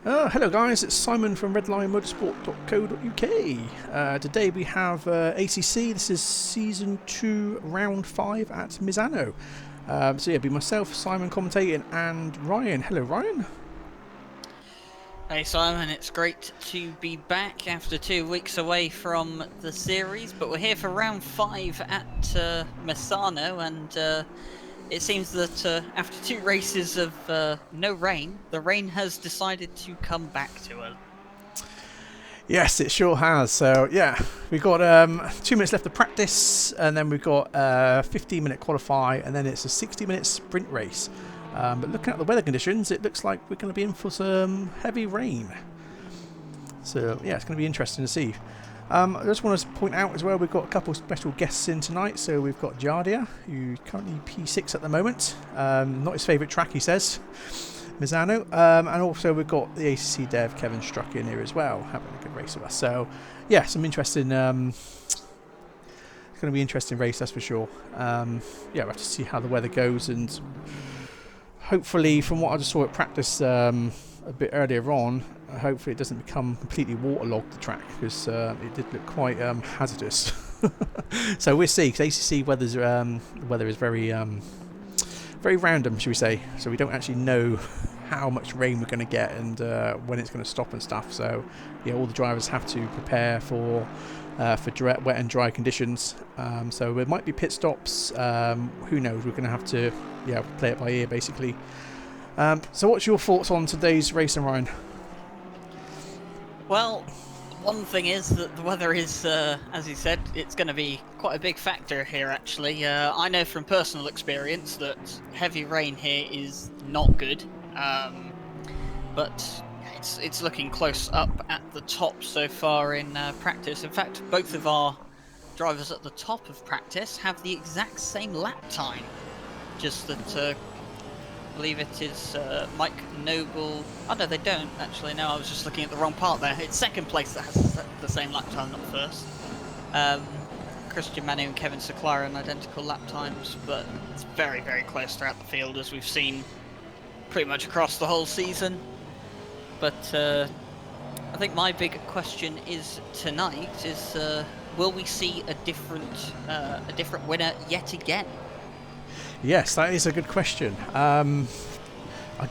Hello guys, it's Simon from redlinemotorsport.co.uk. Today we have ACC. This is Season 2, Round 5 at Misano. So yeah, be myself, Simon commentating, and Ryan. Hello Ryan. Hey Simon, it's great to be back after 2 weeks away from the series, but we're here for round 5 at Misano, and it seems that after 2 races of no rain, the rain has decided to come back to us. Yes, it sure has. So yeah, we've got 2 minutes left of practice, and then we've got 15-minute qualify, and then it's a 60-minute sprint race. But looking at the weather conditions, it looks like we're going to be in for some heavy rain. So yeah, it's going to be interesting to see. I just want to point out as well, we've got a couple of special guests in tonight. So we've got Jardia, who's currently P6 at the moment. Not his favourite track, he says, Misano. And also we've got the ACC dev, Kevin Struck, in here as well, having a good race with us. So yeah, some interesting... it's going to be an interesting race, that's for sure. Yeah, we'll have to see how the weather goes, and hopefully, from what I just saw at practice a bit earlier on, hopefully it doesn't become completely waterlogged, the track, because it did look quite hazardous. So we'll see, because ACC weather is very very random, should we say. So we don't actually know how much rain we're going to get and when it's going to stop and stuff. So yeah, all the drivers have to prepare for wet and dry conditions. So there might be pit stops. Who knows? We're going to have to play it by ear, basically. So what's your thoughts on today's race, Ryan? Well, one thing is that the weather is, as you said, it's going to be quite a big factor here, actually. I know from personal experience that heavy rain here is not good, but it's looking close up at the top so far in practice. In fact, both of our drivers at the top of practice have the exact same lap time, just that I believe it is Mike Noble. Oh no, they don't actually. No, I was just looking at the wrong part there. It's second place that has the same lap time, not first. Christian Manu and Kevin Seclar on identical lap times, but it's very, very close throughout the field, as we've seen pretty much across the whole season. But I think my big question is tonight is will we see a different winner yet again? Yes, that is a good question. I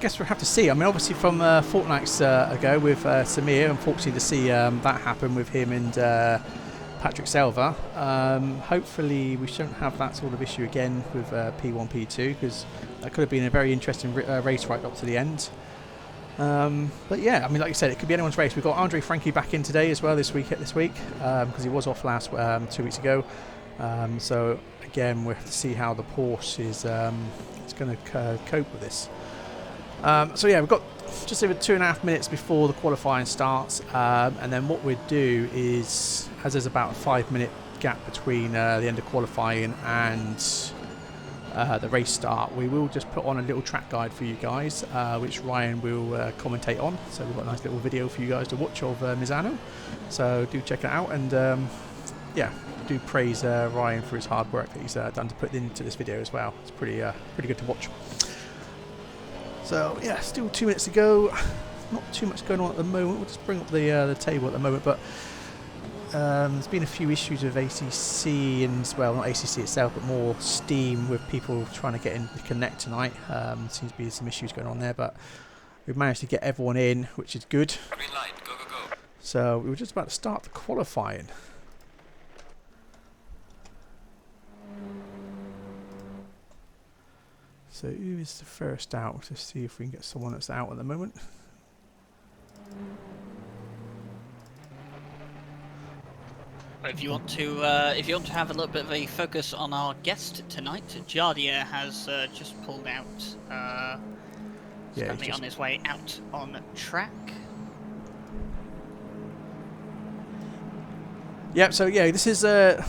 guess we'll have to see. I mean, obviously from fortnights ago with Samir, unfortunately to see that happen with him and Patrick Selva. Hopefully we shouldn't have that sort of issue again with P1, P2, because that could have been a very interesting race right up to the end. But yeah, I mean, like you said, it could be anyone's race. We've got Andre Frankie back in today as well this week, because he was off last 2 weeks ago. So again, we'll have to see how the Porsche is going to cope with this. So yeah, we've got just over 2.5 minutes before the qualifying starts, and then what we'd do is, as there's about a 5-minute gap between the end of qualifying and the race start, we will just put on a little track guide for you guys, which Ryan will commentate on. So we've got a nice little video for you guys to watch of Misano. So do check it out, and yeah, do praise Ryan for his hard work that he's done to put into this video as well. It's pretty good to watch. So yeah, still 2 minutes to go. Not too much going on at the moment. We'll just bring up the table at the moment, but there's been a few issues with ACC and, well, not ACC itself, but more Steam with people trying to get in to connect tonight. Seems to be some issues going on there, but we've managed to get everyone in, which is good. Green light, go, go, go. So we were just about to start the qualifying. So who is the first out? Let's see if we can get someone that's out at the moment. If you want to have a little bit of a focus on our guest tonight, Jardia has just pulled out. Currently on his way out on track. Yep, so yeah, this is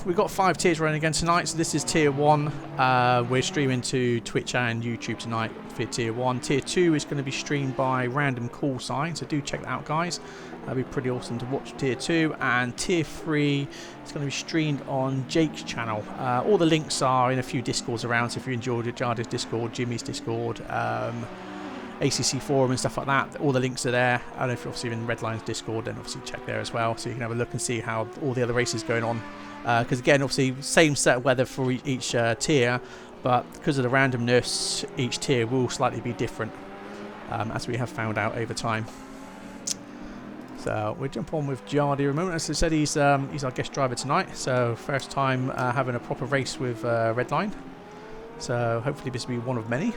we've got 5 tiers running again tonight. So this is tier 1. We're streaming to Twitch and YouTube tonight for tier 1. Tier 2 is going to be streamed by Random Call Sign, so do check that out, guys. That'd be pretty awesome to watch tier 2. And tier 3 is going to be streamed on Jake's channel. All the links are in a few Discords around, so if you enjoyed it, Jarda's Discord, Jimmy's Discord, ACC forum and stuff like that. All the links are there. And if you're obviously in Redline's Discord, then obviously check there as well, so you can have a look and see how all the other races going on. Because again, obviously same set of weather for each tier, but because of the randomness, each tier will slightly be different, as we have found out over time. So we'll jump on with Jardy a moment. As I said, he's our guest driver tonight, so first time having a proper race with Redline. So hopefully this will be one of many.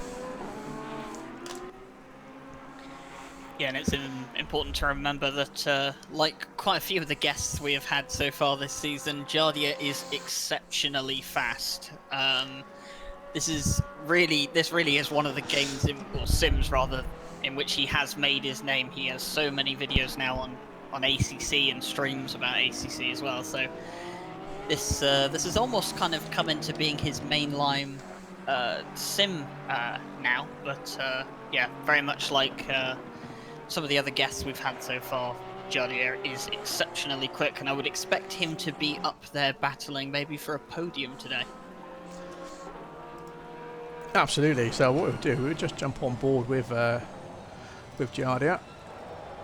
Yeah, and it's important to remember that, like quite a few of the guests we have had so far this season, Jardia is exceptionally fast. This really is one of the games, or sims rather, in which he has made his name. He has so many videos now on ACC and streams about ACC as well. So this has almost kind of come into being his mainline sim now. But yeah, very much like some of the other guests we've had so far, Jardier is exceptionally quick, and I would expect him to be up there battling maybe for a podium today. Absolutely. So what we'll do, we'll just jump on board with Jardia,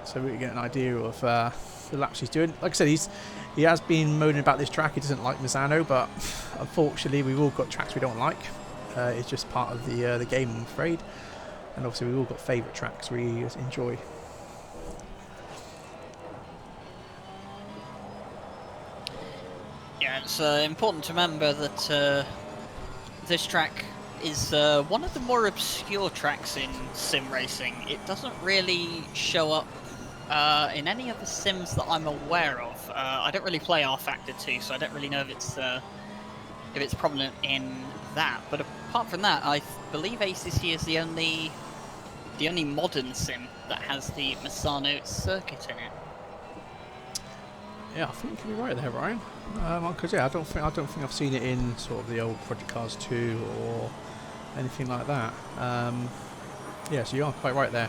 so we can get an idea of the laps he's doing. Like I said, he has been moaning about this track. He doesn't like Misano, but unfortunately we've all got tracks we don't like. It's just part of the game, I'm afraid. And obviously we've all got favourite tracks we enjoy. Yeah, it's important to remember that this track is one of the more obscure tracks in sim racing. It doesn't really show up in any of the sims that I'm aware of. I don't really play R Factor 2, so I don't really know if it's prominent in that. But apart from that, I believe ACC is the only modern sim that has the Misano circuit in it. Yeah, I think you can be right there, Ryan. Because yeah, I don't think I've seen it in sort of the old Project Cars 2 or anything like that. Yeah, so you are quite right there.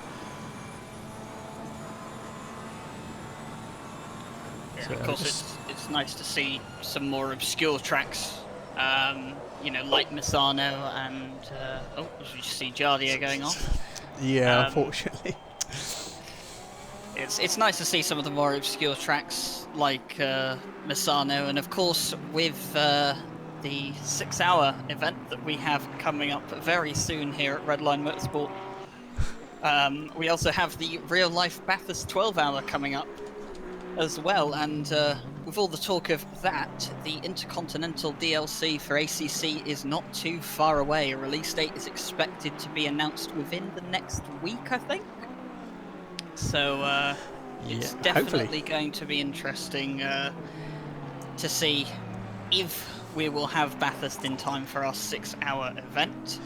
Yeah, So of course, it's nice to see some more obscure tracks, you know, like Misano and oh, as you see Jardia going on. Yeah, unfortunately. It's nice to see some of the more obscure tracks like Misano, and of course with the 6-hour event that we have coming up very soon here at Redline Motorsport. We also have the real life Bathurst 12-hour coming up as well, and with all the talk of that, the Intercontinental DLC for ACC is not too far away. A release date is expected to be announced within the next week, I think. So it's definitely going to be interesting to see if we will have Bathurst in time for our 6-hour event.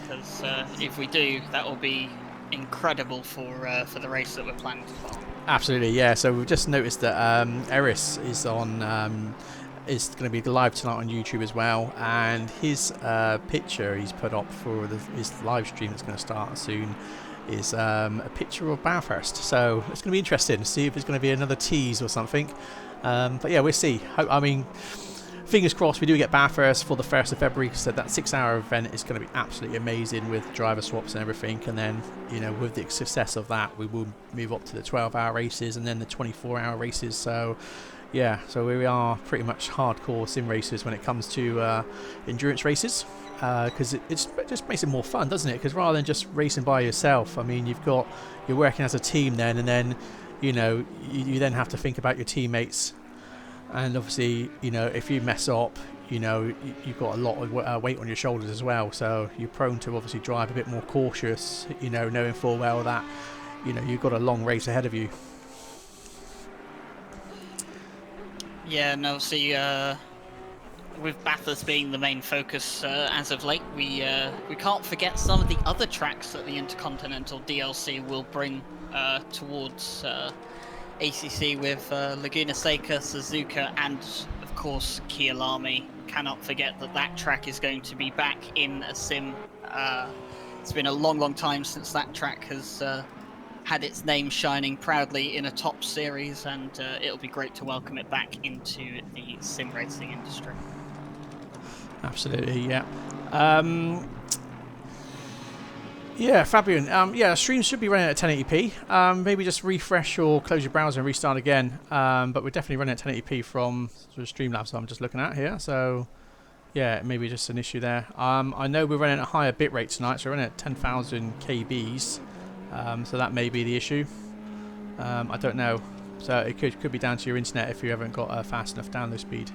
Because if we do, that will be incredible for the race that we're planning for. Absolutely, yeah. So we've just noticed that Eris is on, is going to be live tonight on YouTube as well, and his picture he's put up for his live stream that's going to start soon is a picture of Bathurst. So it's going to be interesting to see if there's going to be another tease or something. But yeah, we'll see. I mean, fingers crossed we do get Bathurst for the 1st of February, because that 6-hour event is going to be absolutely amazing with driver swaps and everything. And then, you know, with the success of that, we will move up to the 12-hour races and then the 24-hour races. So yeah, so we are pretty much hardcore sim racers when it comes to endurance races, because it just makes it more fun, doesn't it? Because rather than just racing by yourself, I mean, you're working as a team then, and then, you know, you then have to think about your teammates. And obviously, you know, if you mess up, you know, you've got a lot of weight on your shoulders as well. So you're prone to obviously drive a bit more cautious, you know, knowing full well that, you know, you've got a long race ahead of you. Yeah, and obviously, with Bathurst being the main focus as of late, we can't forget some of the other tracks that the Intercontinental DLC will bring towards ACC with Laguna Seca, Suzuka, and of course Kialami. Cannot forget that track is going to be back in a sim. It's been a long time since that track has had its name shining proudly in a top series, and it'll be great to welcome it back into the sim racing industry. Absolutely, yeah. Yeah, Fabian. Yeah, streams should be running at 1080p. Maybe just refresh or close your browser and restart again. But we're definitely running at 1080p from sort of Streamlabs I'm just looking at here. So yeah, maybe just an issue there. I know we're running at a higher bitrate tonight, so we're running at 10,000 kbs. So that may be the issue. I don't know. So it could be down to your internet if you haven't got a fast enough download speed.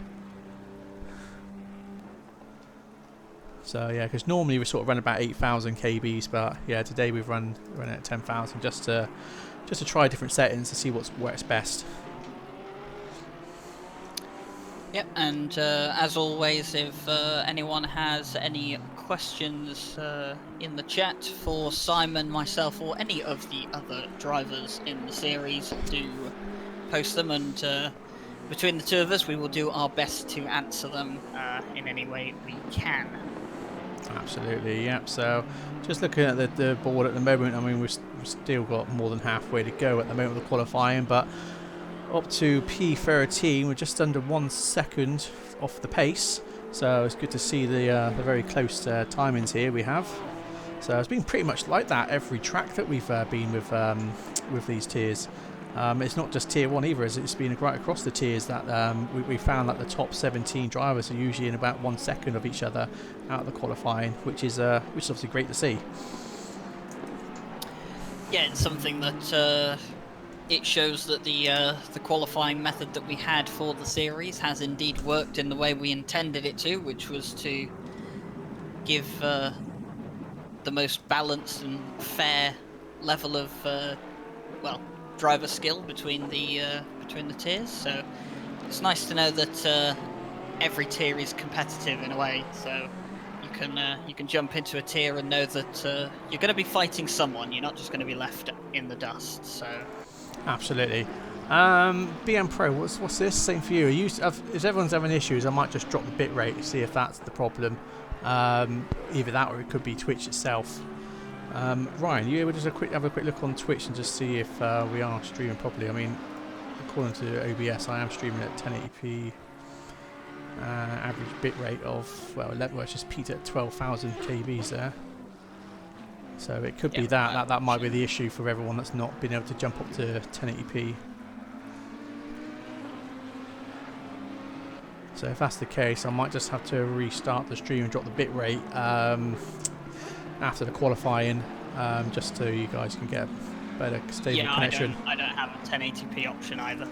So yeah, because normally we sort of run about 8,000 kbs, but yeah, today we've run at 10,000 just to try different settings to see what works best. Yep, and as always, if anyone has any questions in the chat for Simon, myself, or any of the other drivers in the series, do post them, and between the two of us, we will do our best to answer them in any way we can. Absolutely, yep. So just looking at the board at the moment, I mean, we've still got more than halfway to go at the moment with the qualifying, but up to P13, we're just under 1 second off the pace. So it's good to see the very close timings here we have. So it's been pretty much like that every track that we've been with these tiers. It's not just tier 1 either, it's been right across the tiers that we found that the top 17 drivers are usually in about 1 second of each other out of the qualifying, which is obviously great to see. Yeah, it's something that it shows that the qualifying method that we had for the series has indeed worked in the way we intended it to, which was to give the most balanced and fair level of driver skill between the tiers. So it's nice to know that every tier is competitive in a way. So you can jump into a tier and know that you're going to be fighting someone. You're not just going to be left in the dust. So absolutely. BM Pro, what's this? Same for you. If everyone's having issues, I might just drop the bitrate, see if that's the problem. Either that or it could be Twitch itself. Ryan, you able to just have a quick look on Twitch and just see if we are streaming properly? I mean, according to OBS, I am streaming at 1080p. Average bitrate of, well, it's just peaked at 12,000 kbs there. So it could be that might be the issue for everyone that's not been able to jump up to 1080p. So if that's the case, I might just have to restart the stream and drop the bitrate after the qualifying, just so you guys can get a better stable connection. I don't have a 1080p option either.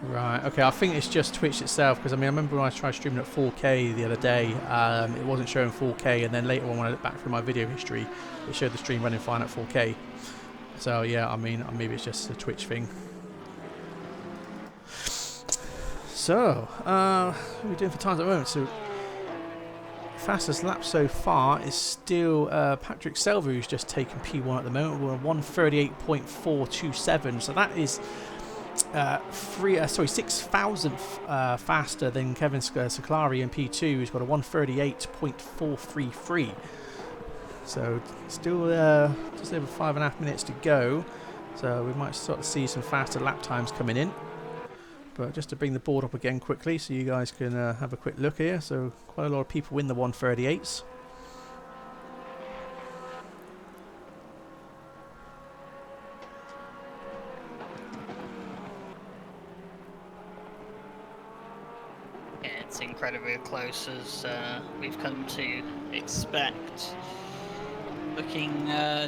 Right, okay, I think it's just Twitch itself, because I mean, I remember when I tried streaming at 4K the other day, it wasn't showing 4K, and then later on when I looked back through my video history, it showed the stream running fine at 4K. So yeah, I mean, maybe it's just a Twitch thing. So, what are we doing for times at the moment? So, fastest lap so far is still Patrick Selva, who's just taken P1 at the moment. We're 138.427, so that is 6,000 faster than Kevin Siclari in P2, who's got a 138.433. So still just over 5.5 minutes to go. So we might start to see some faster lap times coming in. But just to bring the board up again quickly so you guys can have a quick look here. So quite a lot of people win the 138s. Yeah, it's incredibly close as we've come to expect. Looking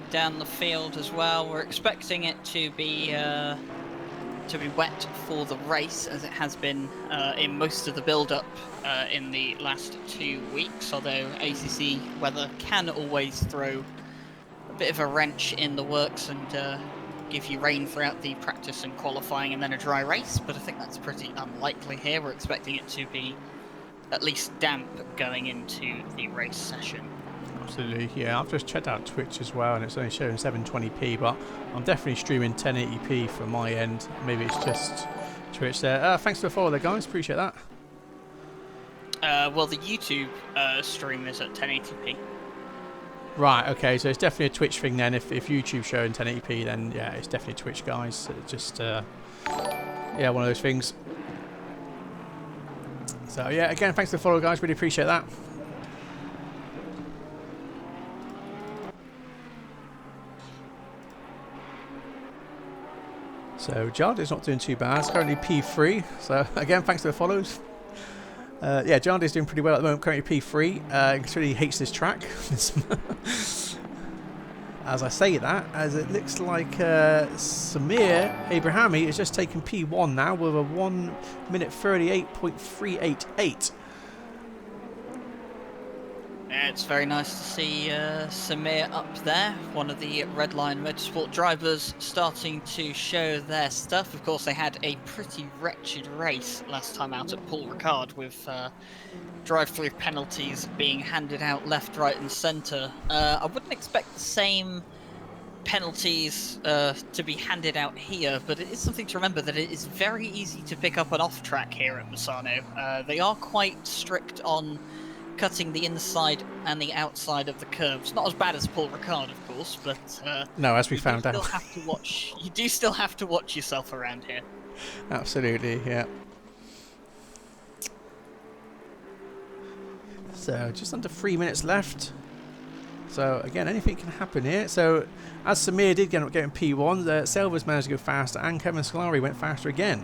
down the field as well, we're expecting it to be wet for the race, as it has been in most of the build-up in the last 2 weeks, although ACC weather can always throw a bit of a wrench in the works and give you rain throughout the practice and qualifying and then a dry race, but I think that's pretty unlikely here. We're expecting it to be at least damp going into the race session. Absolutely, yeah. I've just checked out Twitch as well, and it's only showing 720p, but I'm definitely streaming 1080p from my end. Maybe it's just Twitch there. Thanks for the follow there, guys. Appreciate that. Well, the YouTube stream is at 1080p. Right, okay, so it's definitely a Twitch thing then. If YouTube's showing 1080p, then yeah, it's definitely Twitch, guys. It's just, yeah, one of those things. So yeah, again, thanks for the follow, guys. Really appreciate that. So Jardy's not doing too bad. It's currently P3. So again, thanks to the follows. Yeah, Jardy's doing pretty well at the moment. Currently P3. He really hates this track. As I say that, as it looks like Samir Abrahami is just taking P1 now with a 1 minute 38.388. Yeah, it's very nice to see Samir up there, one of the Red Lion Motorsport drivers, starting to show their stuff. Of course, they had a pretty wretched race last time out at Paul Ricard, with drive-through penalties being handed out left, right and centre. I wouldn't expect the same penalties to be handed out here, but it is something to remember that it is very easy to pick up an off-track here at Misano. They are quite strict on cutting the inside and the outside of the curves. Not as bad as Paul Ricard, of course, but no, as we found out, you do still have to watch yourself around here. Absolutely, yeah. So just under 3 minutes left. So again, anything can happen here. So as Samir did end up getting P1, Selvers managed to go faster, and Kevin Scolari went faster again.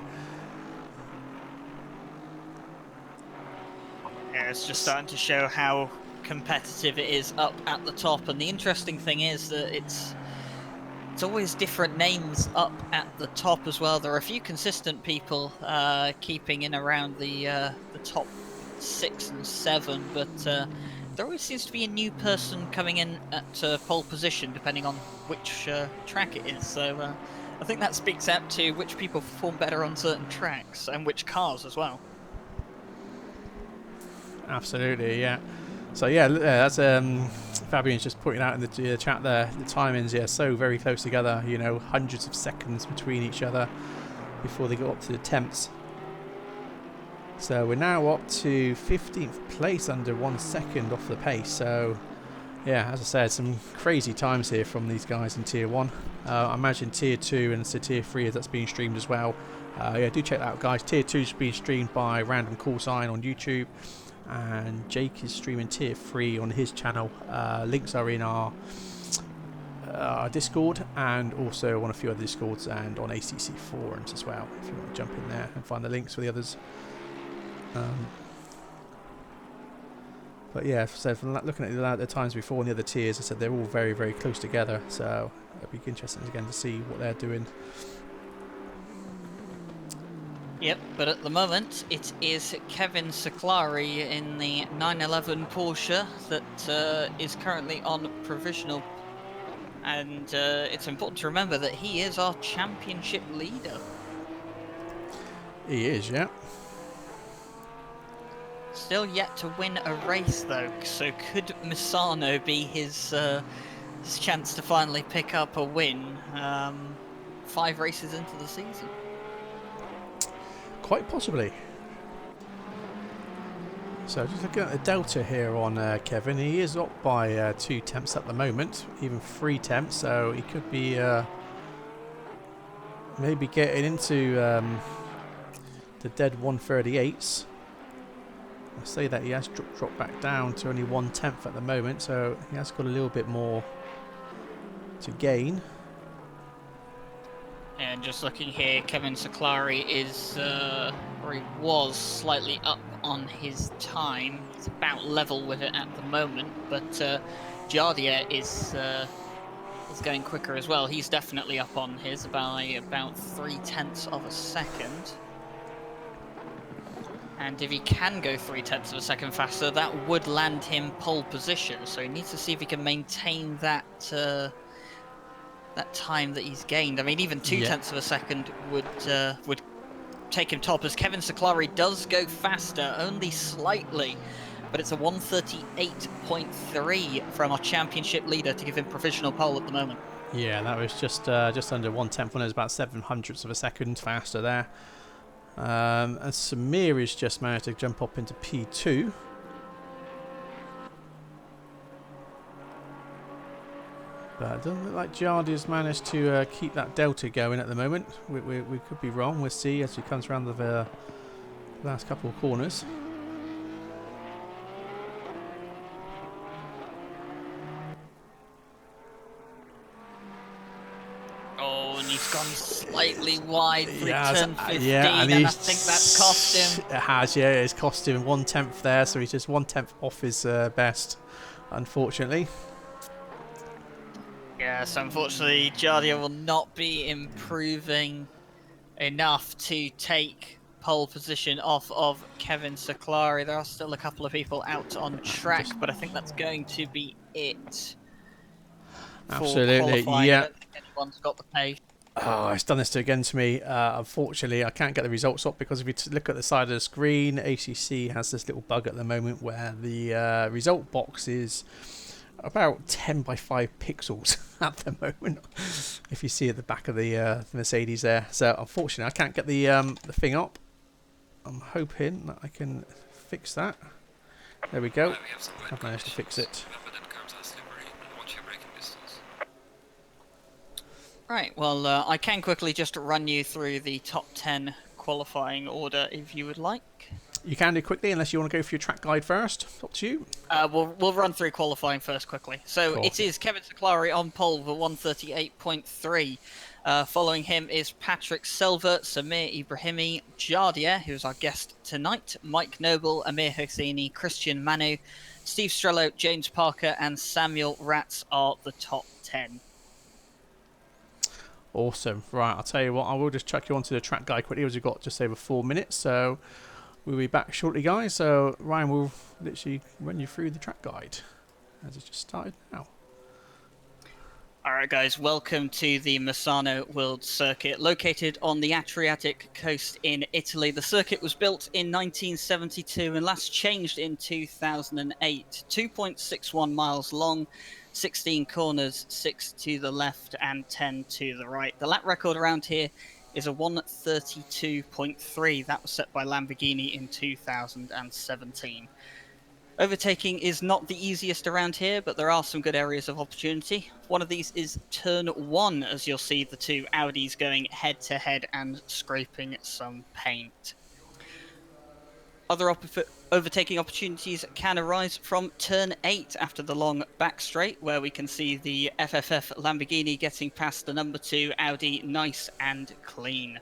Yeah, it's just starting to show how competitive it is up at the top, and the interesting thing is that it's always different names up at the top as well. There are a few consistent people keeping in around the top 6 and 7, but there always seems to be a new person coming in at pole position depending on which track it is. So I think that speaks out to which people perform better on certain tracks and which cars as well. Absolutely, yeah. So yeah, that's Fabian's just pointing out in the chat there. The timings, yeah, so very close together. You know, hundreds of seconds between each other before they go up to the temps. So we're now up to 15th place, under 1 second off the pace. So yeah, as I said, some crazy times here from these guys in Tier 1. I imagine Tier 2 and Tier 3 that's being streamed as well. Yeah, do check that out, guys. Tier 2 is being streamed by Random Call Sign on YouTube, and Jake is streaming Tier 3 on his channel. Links are in our Discord, and also on a few other Discords and on ACC forums as well, if you want to jump in there and find the links for the others. But yeah, so from looking at the times before in the other tiers, I said they're all very, very close together, so it'd be interesting again to see what they're doing. Yep, but at the moment it is Kevin Siclari in the 911 Porsche that is currently on provisional, and it's important to remember that he is our championship leader. He is, yeah. Still yet to win a race though, so could Misano be his chance to finally pick up a win 5 races into the season? Quite possibly. So just looking at the delta here on Kevin, he is up by 2 temps at the moment, even 3 temps, so he could be maybe getting into the dead 138s. I say that he has dropped back down to only 1/10 at the moment, so he has got a little bit more to gain. And just looking here, Kevin Siclari is, or he was slightly up on his time. He's about level with it at the moment, but Jardia is going quicker as well. He's definitely up on his by about 0.3 of a second. And if he can go 0.3 of a second faster, that would land him pole position. So he needs to see if he can maintain that that time that he's gained. I mean, even 0.2 of a second would take him top, as Kevin Siclari does go faster, only slightly, but it's a 138.3 from our championship leader to give him provisional pole at the moment. Yeah, that was just under 1/10, when it was about 0.07 of a second faster there. And Samir has just managed to jump up into P2. But it doesn't look like Jardy's managed to keep that delta going at the moment. We could be wrong. We'll see as he comes around the last couple of corners. Oh, he's gone slightly wide through Yeah, turn 15, yeah, and and I think that's cost him. It has, yeah, it's cost him 1/10 there, so he's just 1/10 off his best, unfortunately. Yeah, so unfortunately, Jardia will not be improving enough to take pole position off of Kevin Saklari. There are still a couple of people out on track, but I think that's going to be it for Absolutely, qualifying. I yeah. don't think anyone's got the pace. Oh, it's done this again to me. Unfortunately, I can't get the results up because if you look at the side of the screen, ACC has this little bug at the moment where the result box is about 10 by 5 pixels at the moment. If you see at the back of the Mercedes there, so unfortunately, I can't get the thing up. I'm hoping that I can fix that. There we go. I've managed to fix it. Right, well, I can quickly just run you through the top 10 qualifying order if you would like. You can do quickly unless you want to go for your track guide first. It's up to you. We'll run through qualifying first quickly. So Cool. it is Kevin Saklari on pole with 138.3. Following him is Patrick Silva, Samir Ibrahimi, Jardia, who's our guest tonight, Mike Noble, Amir Hosseini, Christian Manu, Steve Strello, James Parker, and Samuel Ratz are the top 10. Awesome. Right, I'll tell you what, I will just chuck you onto the track guide quickly as we've got just over 4 minutes. So we'll be back shortly, guys. So Ryan will literally run you through the track guide as it's just started now. Alright guys, welcome to the Misano World Circuit, located on the Adriatic coast in Italy. The circuit was built in 1972 and last changed in 2008. 2.61 miles long, 16 corners, 6 to the left and 10 to the right. The lap record around here is a 132.3. That was set by Lamborghini in 2017. Overtaking is not the easiest around here, but there are some good areas of opportunity. One of these is turn 1, as you'll see the two Audis going head to head and scraping some paint. Other overtaking opportunities can arise from turn 8 after the long back straight, where we can see the FFF Lamborghini getting past the number 2 Audi nice and clean.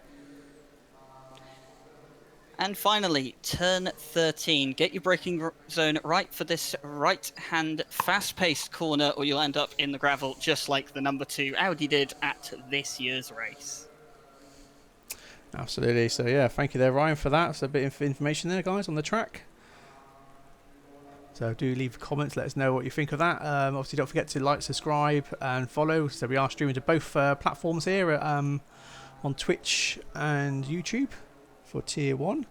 And finally, turn 13. Get your braking zone right for this right-hand fast-paced corner, or you'll end up in the gravel, just like the number 2 Audi did at this year's race. Absolutely. So yeah, thank you there, Ryan, for that. So a bit of information there, guys, on the track. So do leave comments, let us know what you think of that. Obviously, don't forget to like, subscribe, and follow. So we are streaming to both platforms here on Twitch and YouTube for Tier 1.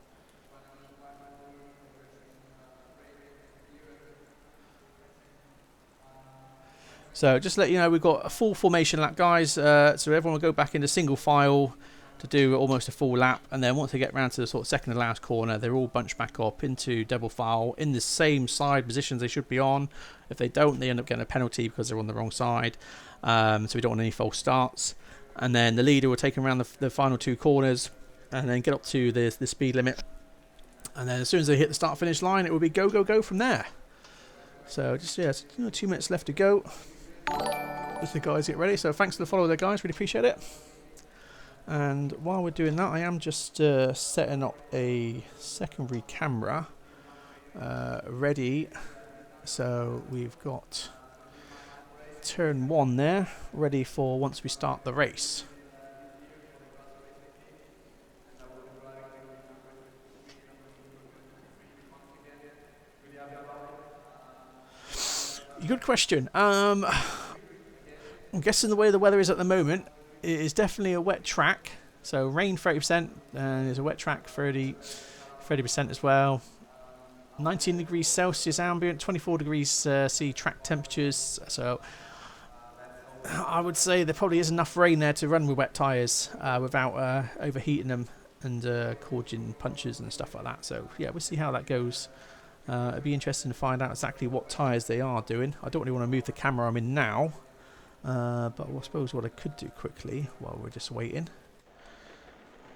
So just to let you know, we've got a full formation lap, guys. So everyone will go back into single file to do almost a full lap, and then once they get around to the sort of second to last corner, they're all bunched back up into double file in the same side positions they should be on. If they don't, they end up getting a penalty because they're on the wrong side. So we don't want any false starts. And then the leader will take them around the final 2 corners and then get up to the speed limit. And then as soon as they hit the start finish line, it will be go, go, go from there. So just, yeah, 2 minutes left to go as the guys get ready. So thanks for the follow there, guys. Really appreciate it. And while we're doing that, I am just setting up a secondary camera ready. So we've got turn 1 there, ready for once we start the race. Good question. I'm guessing the way the weather is at the moment, it is definitely a wet track. So rain 30%, and there's a wet track 30% as well. 19 degrees Celsius ambient, 24 degrees C track temperatures. So I would say there probably is enough rain there to run with wet tyres without overheating them and causing punches and stuff like that. So yeah, we'll see how that goes. It'd be interesting to find out exactly what tyres they are doing. I don't really want to move the camera I'm in now, but I suppose what I could do quickly while we're just waiting,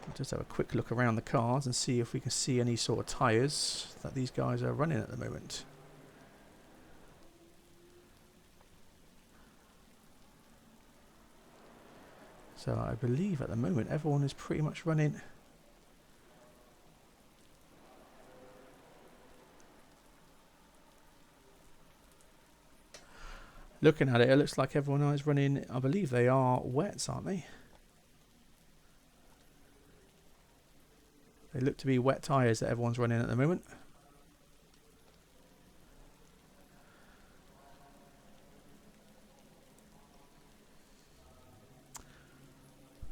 I'll just have a quick look around the cars and see if we can see any sort of tyres that these guys are running at the moment. So I believe at the moment everyone is pretty much running. Looking at it, it looks like everyone is running, I believe they are wets, aren't they? They look to be wet tyres that everyone's running at the moment.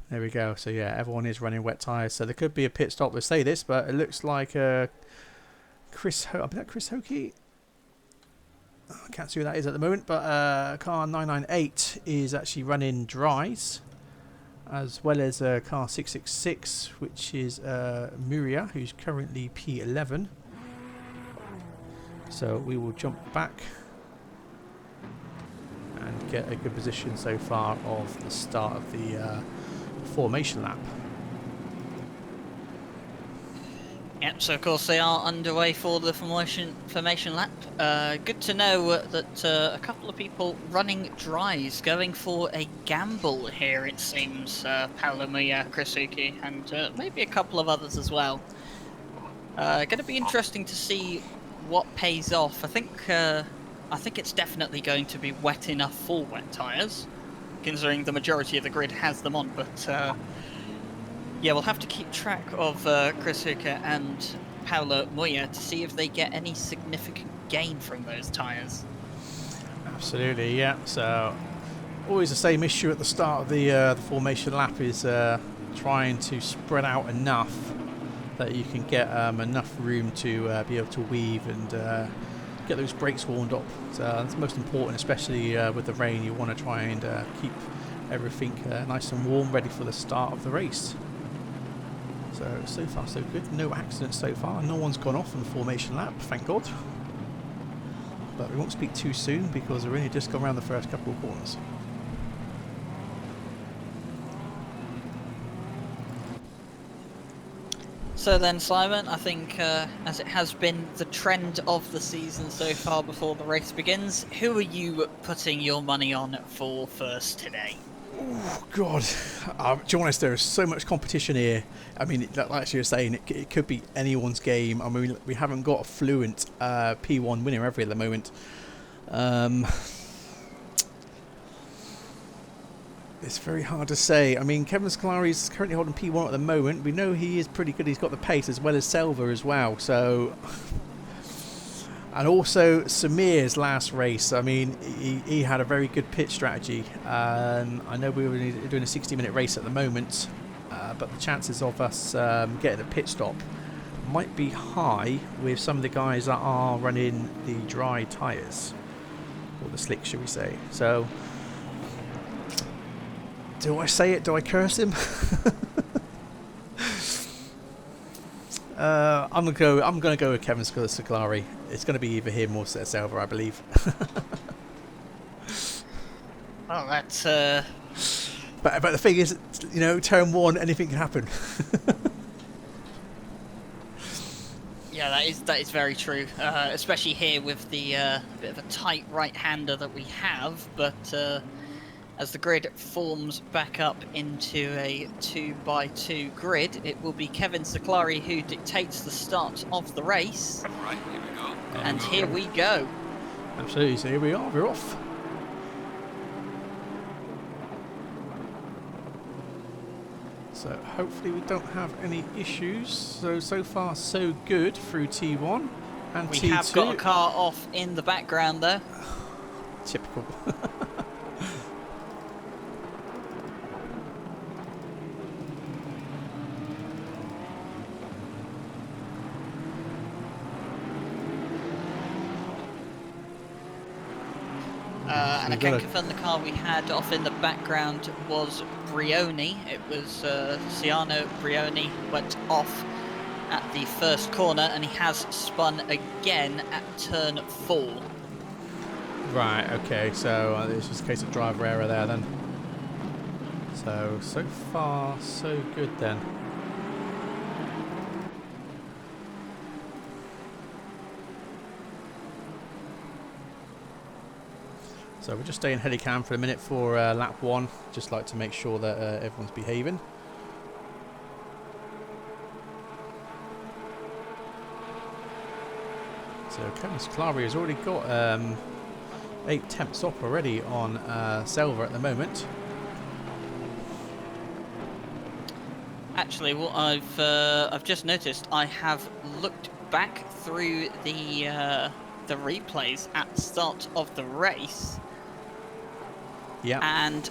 There we go. So yeah, everyone is running wet tyres. So there could be a pit stop. We'll say this, but it looks like Chris Hokie. I can't see who that is at the moment, but car 998 is actually running dries, as well as car 666, which is Muria, who's currently P11. So we will jump back and get a good position so far of the start of the formation lap. Yep, so of course they are underway for the formation lap. Good to know that a couple of people running dries, going for a gamble here, it seems. Paolo Muya, Krisuki, and maybe a couple of others as well. Going to be interesting to see what pays off. I think it's definitely going to be wet enough for wet tyres, considering the majority of the grid has them on, but yeah, we'll have to keep track of Krisuka and Paolo Muya to see if they get any significant gain from those tyres. Absolutely, yeah. So always the same issue at the start of the formation lap is trying to spread out enough that you can get enough room to be able to weave and get those brakes warmed up. So that's most important, especially with the rain. You want to try and keep everything nice and warm, ready for the start of the race. So far so good. No accidents so far. No one's gone off in the formation lap, thank God. But we won't speak too soon because we're only just gone around the first couple of corners. So then, Simon, I think as it has been the trend of the season so far before the race begins, who are you putting your money on for first today? Oh God, to be honest, there is so much competition here. I mean, like you were saying, it could be anyone's game. I mean, we haven't got a fluent P1 winner ever at the moment. It's very hard to say. I mean, Kevin Scolari is currently holding P1 at the moment. We know he is pretty good. He's got the pace as well as Selva as well. So, and also Samir's last race. I mean, he had a very good pit strategy. I know we were doing a 60-minute race at the moment, but the chances of us getting a pit stop might be high with some of the guys that are running the dry tyres, or the slick, should we say? So. Do I say it? Do I curse him? I'm gonna go with Kevin Scolari. It's gonna be either him or Selva, I believe. Oh, that's But the thing is, you know, turn one, anything can happen. yeah, that is very true. Especially here with the bit of a tight right-hander that we have, but. As the grid forms back up into a 2x2 grid, it will be Kevin Scolari who dictates the start of the race. Right, here we go. And here we go. Absolutely, so here we are, we're off. So hopefully we don't have any issues. So far so good through T1 and we T2. We have got a car off in the background there. Typical. And I can confirm the car we had off in the background was Brioni. It was Ciano Brioni went off at the first corner, and he has spun again at turn 4. Right, okay, so it's just a case of driver error there then. So far so good then. So we're just staying helicam for a minute for lap 1. Just like to make sure that everyone's behaving. So Kevin Scalari has already got 8 temps up already on Silver at the moment. Actually, what I've just noticed, I have looked back through the replays at the start of the race. Yeah. And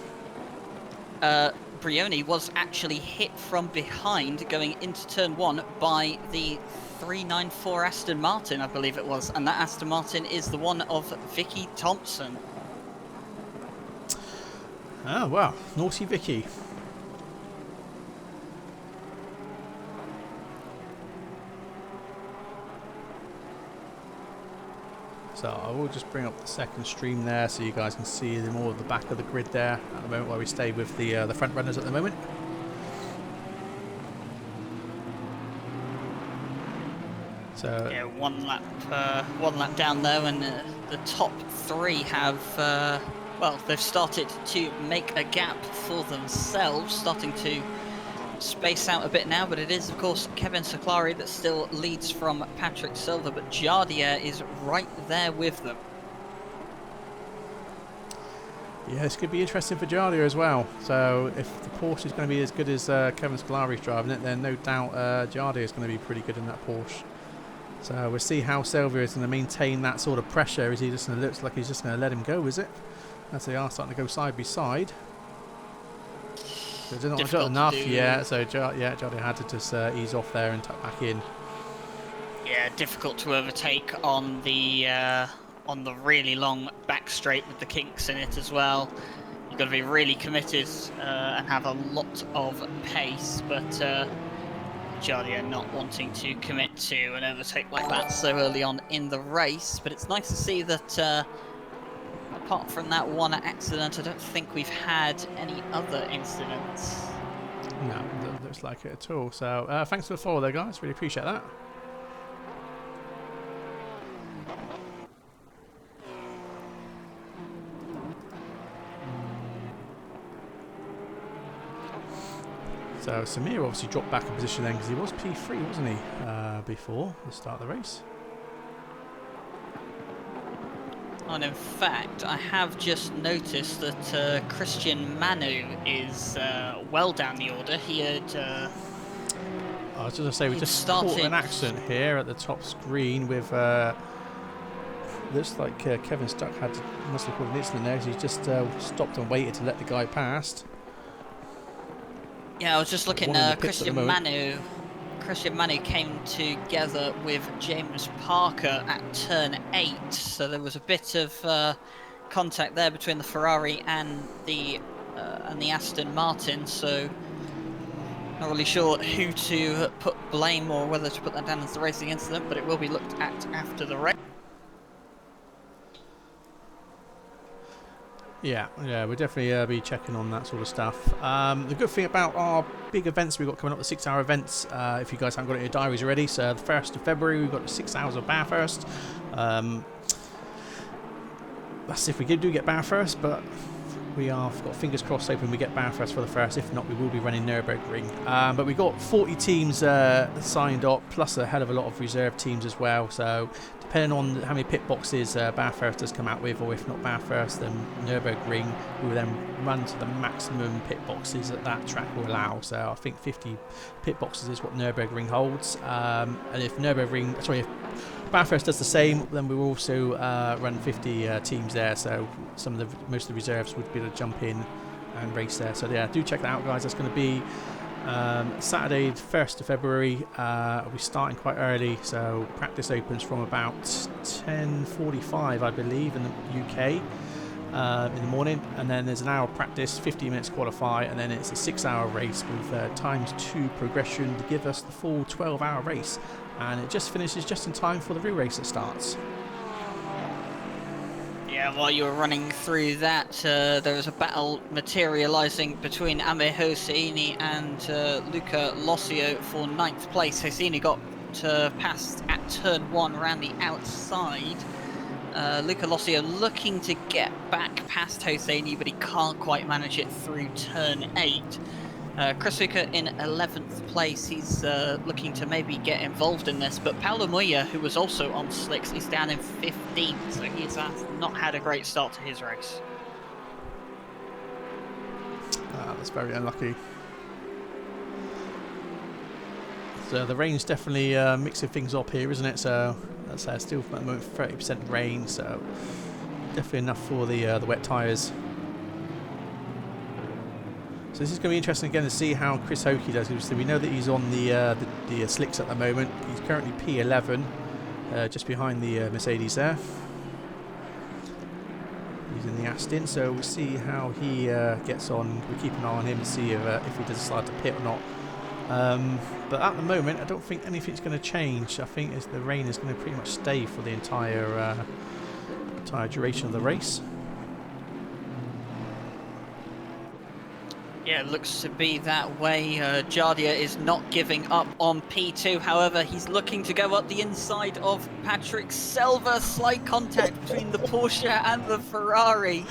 Brioni was actually hit from behind going into turn 1 by the 394 Aston Martin, I believe it was, and that Aston Martin is the one of Vicky Thompson. Oh wow, naughty Vicky. So I will just bring up the second stream there so you guys can see more of the back of the grid there at the moment while we stay with the front runners at the moment. So yeah, one lap down though, and the top 3 have well, they've started to make a gap for themselves, starting to space out a bit now, but it is of course Kevin Scalari that still leads from Patrick Silver, but Jardier is right there with them. yeah, this could be interesting for Jardier as well. So if the Porsche is going to be as good as Kevin Scalari's driving it, then no doubt Jardier is going to be pretty good in that Porsche. So we'll see how Silver is going to maintain that sort of pressure. Is he just going to looks like he's just going to let him go, is it? As they are starting to go side by side. So they're not enough yet, so Jardier had to just ease off there and tuck back in. Yeah, difficult to overtake on the really long back straight with the kinks in it as well. You've got to be really committed and have a lot of pace, but Jardier not wanting to commit to an overtake like that so early on in the race. But it's nice to see that apart from that one accident, I don't think we've had any other incidents. No, that looks like it at all. So thanks for the follow there, guys. Really appreciate that. So Samir obviously dropped back a position then because he was P3, wasn't he, before the start of the race? And in fact, I have just noticed that Christian Manu is well down the order. He had... I was just going to say, we just caught an accident here at the top screen with... looks like Kevin Stuck must have caught an incident there because he just stopped and waited to let the guy past. Yeah, I was just looking. Christian Manu came together with James Parker at turn 8, so there was a bit of contact there between the Ferrari and the Aston Martin. So not really sure who to put blame or whether to put that down as the racing incident, but it will be looked at after the race. Yeah, we'll definitely be checking on that sort of stuff. The good thing about our big events we've got coming up, the 6-hour events, if you guys haven't got it in your diaries already, so the 1st of February we've got 6 hours of Bathurst. That's if we do get Bathurst, but we have got fingers crossed hoping we get Bathurst for the first. If not, we will be running Nürburgring. But we've got 40 teams signed up, plus a hell of a lot of reserve teams as well, so depending on how many pit boxes Bathurst does come out with, or if not Bathurst, then Nürburgring, we will then run to the maximum pit boxes that track will allow. So I think 50 pit boxes is what Nürburgring holds. And if if Bathurst does the same, then we will also run 50 teams there. So most of the reserves would be able to jump in and race there. So yeah, do check that out, guys. That's going to be Saturday, the 1st of February. We're starting quite early, so practice opens from about 10:45, I believe, in the UK in the morning, and then there's an hour of practice, 50 minutes qualify, and then it's a 6-hour race with times 2 progression to give us the full 12-hour race, and it just finishes just in time for the real race that starts. Yeah, while you were running through that, there was a battle materialising between Amir Hosseini and Luca Lossio for 9th place. Hosseini got passed at turn 1 around the outside, Luca Lossio looking to get back past Hosseini, but he can't quite manage it through turn 8. Chris Luca in 11th place. He's looking to maybe get involved in this, but Paulo Moya, who was also on slicks, is down in 15th, so he's not had a great start to his race. That's very unlucky. So the rain's definitely mixing things up here, isn't it? So that's still at the moment 30% rain, so definitely enough for the wet tyres. So this is going to be interesting again to see how Chris Hokie does. So we know that he's on the slicks at the moment. He's currently P11, just behind the Mercedes there. He's in the Aston, so we'll see how he gets on. We'll keep an eye on him to see if he does decide to pit or not. But at the moment, I don't think anything's going to change. I think the rain is going to pretty much stay for the entire duration of the race. Yeah, it looks to be that way. Jardia is not giving up on P2. However, he's looking to go up the inside of Patrick Selva. Slight contact between the Porsche and the Ferrari.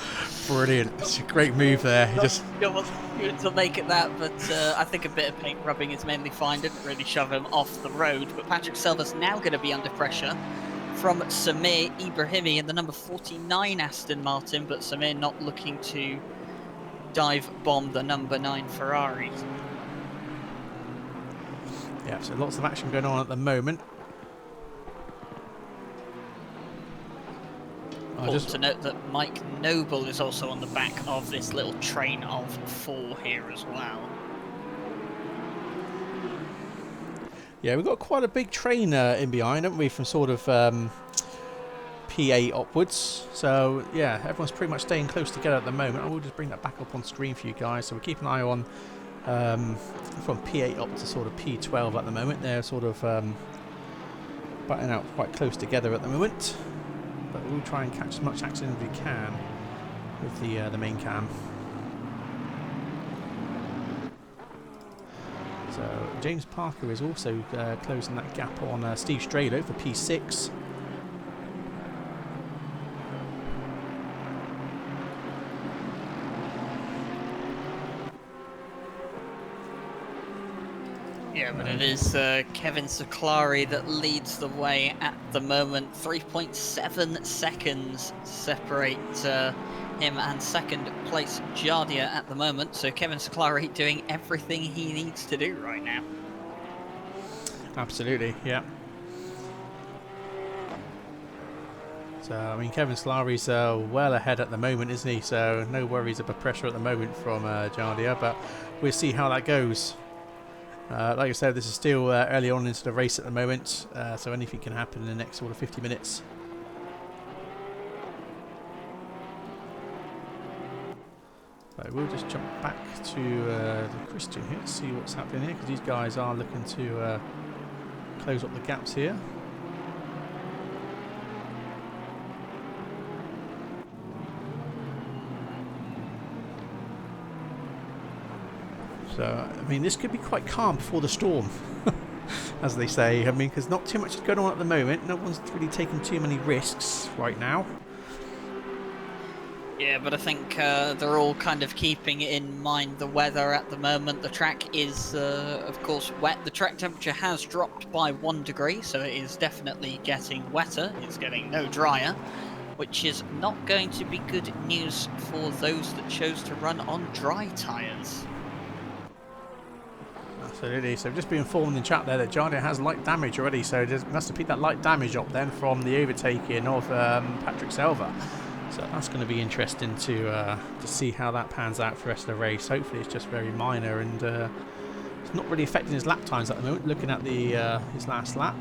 Brilliant. It's a great move there. He just wasn't good to make it that, but I think a bit of paint rubbing is mainly fine. Didn't really shove him off the road. But Patrick Selva's now going to be under pressure from Samir Ibrahimi in the number 49 Aston Martin, but Samir not looking to dive bomb the number 9 Ferrari. Yeah, so lots of action going on at the moment. Important to note that Mike Noble is also on the back of this little train of 4 here as well. Yeah, we've got quite a big train in behind, haven't we, from sort of P8 upwards. So yeah, everyone's pretty much staying close together at the moment. I will just bring that back up on screen for you guys. So we keep an eye on from P8 up to sort of P12 at the moment. They're sort of butting out quite close together at the moment. But we'll try and catch as much action as we can with the main cam. So James Parker is also closing that gap on Steve Strado for P6. Yeah, but it is Kevin Saklari that leads the way at the moment. 3.7 seconds separate him and second place Jardia at the moment. So Kevin Saklari doing everything he needs to do right now. Absolutely, yeah. So, I mean, Kevin Saklari's well ahead at the moment, isn't he? So no worries about pressure at the moment from Jardia, but we'll see how that goes. Like I said, this is still early on into the race at the moment, so anything can happen in the next sort of 50 minutes. So we'll just jump back to the Christian here to see what's happening here, because these guys are looking to close up the gaps here. So, I mean, this could be quite calm before the storm, as they say. I mean, because not too much is going on at the moment. No one's really taking too many risks right now. Yeah, but I think they're all kind of keeping in mind the weather at the moment. The track is, of course, wet. The track temperature has dropped by 1 degree, so it is definitely getting wetter. It's getting no drier, which is not going to be good news for those that chose to run on dry tyres. Absolutely. So just be informed in the chat there that Jardia has light damage already, so it must have picked that light damage up then from the overtaking of Patrick Selva. So that's going to be interesting to see how that pans out for the rest of the race. Hopefully it's just very minor and it's not really affecting his lap times at the moment, looking at his last lap.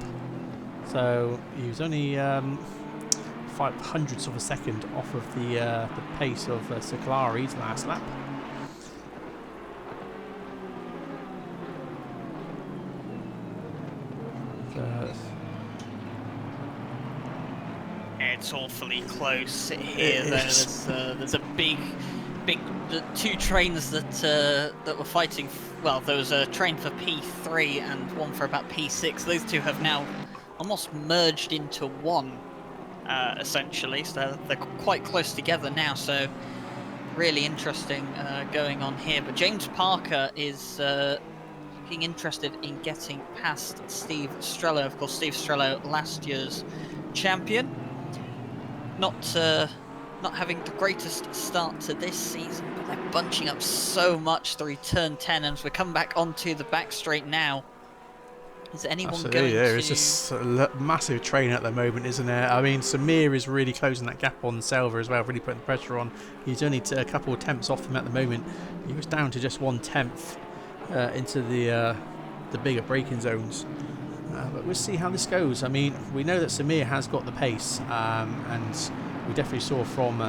So he was only 0.05 of a second off of the pace of Saklari's last lap. It's awfully close here. There's a big, the 2 trains that were fighting. Well, there was a train for P3 and one for about P6. Those 2 have now almost merged into one. essentially. So they're quite close together now. So really interesting going on here. But James Parker is looking interested in getting past Steve Strello. Of course, Steve Strello, last year's champion. Not having the greatest start to this season, but they're bunching up so much through turn 10, and as we come back onto the back straight now, is anyone Absolutely, going there to... is just a massive train at the moment, isn't there? I mean, Samir is really closing that gap on Selva as well, really putting the pressure on. He's only a couple of tenths off him at the moment. He was down to just 1/10 into the bigger braking zones. But we'll see how this goes. I mean, we know that Samir has got the pace, and we definitely saw from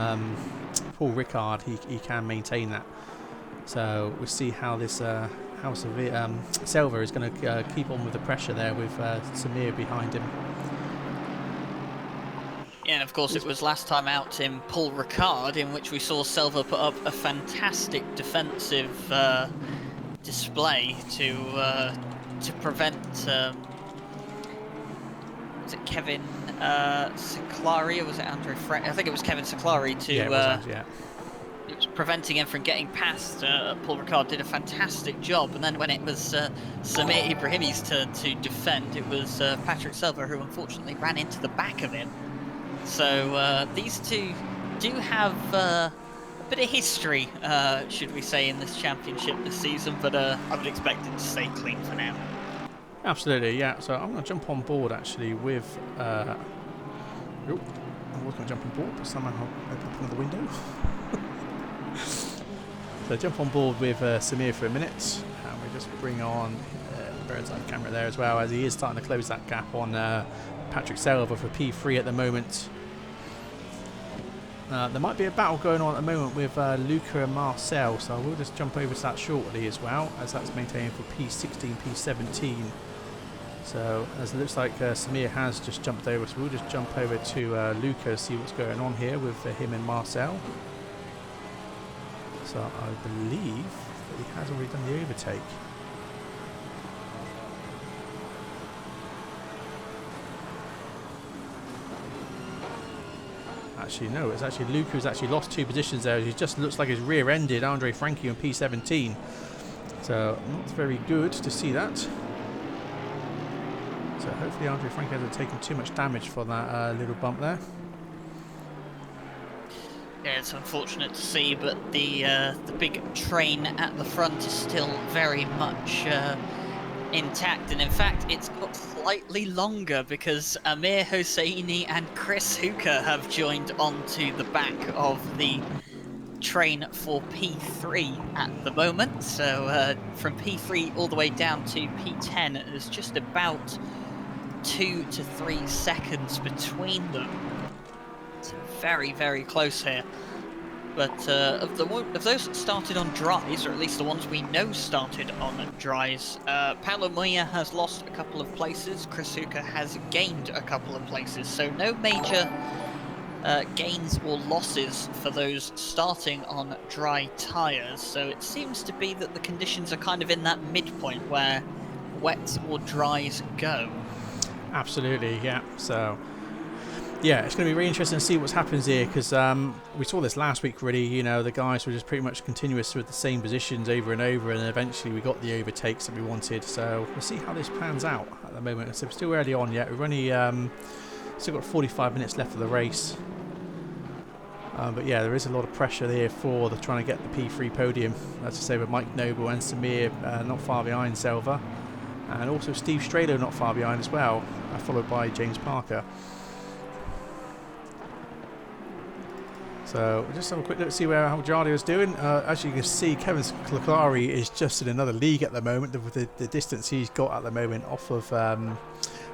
Paul Ricard he can maintain that. So we'll see how this Selva is going to keep on with the pressure there with Samir behind him. Yeah, and of course it was last time out in Paul Ricard in which we saw Selva put up a fantastic defensive display to prevent was it Kevin Ciclari, or was it Andre Frank? I think it was Kevin Ciclari to it was preventing him from getting past. Paul Ricard did a fantastic job, and then when it was Samir Ibrahimi's turn to defend, it was Patrick Selva who unfortunately ran into the back of him. So these two do have a bit of history, should we say, in this championship this season, but I would expect it to stay clean for now. Absolutely, yeah. So I'm going to jump on board actually with... I was going to jump on board, but somehow I opened up another window. So jump on board with Samir for a minute, and we just bring on bird's eye camera there as well, as he is starting to close that gap on Patrick Selva for P3 at the moment. There might be a battle going on at the moment with Luca and Marcel, so we'll just jump over to that shortly as well, as that's maintaining for P16, P17. So as it looks like Samir has just jumped over, so we'll just jump over to Luca, see what's going on here with him and Marcel. So I believe that he has already done the overtake. Actually, no, it's actually Luca who's actually lost 2 positions there. He just looks like he's rear-ended Andre Frankie on P17. So not very good to see that. So hopefully Andre Frankie hasn't taken too much damage for that little bump there. Yeah, it's unfortunate to see, but the big train at the front is still very much intact, and in fact it's got slightly longer because Amir Hosseini and Chris Hooker have joined onto the back of the train for P3 at the moment. So from P3 all the way down to P10, there's just about 2 to 3 seconds between them. It's very, very close here. But of those that started on dries, or at least the ones we know started on dries, Paulo Moya has lost a couple of places, Chris Hooker has gained a couple of places, so no major gains or losses for those starting on dry tyres. So it seems to be that the conditions are kind of in that midpoint where wets or dries go. Absolutely, yeah. So yeah, it's going to be really interesting to see what happens here, because we saw this last week really. You know, the guys were just pretty much continuous with the same positions over and over, and eventually we got the overtakes that we wanted. So we'll see how this pans out at the moment. So we're still early on yet. We've only still got 45 minutes left of the race. But yeah, there is a lot of pressure there for trying to get the P3 podium. As I say, with Mike Noble and Samir not far behind Selva, and also Steve Strado not far behind as well, followed by James Parker. So we'll just have a quick look to see how Jardio's doing. As you can see, Kevin Ciclari is just in another league at the moment with the distance he's got at the moment off of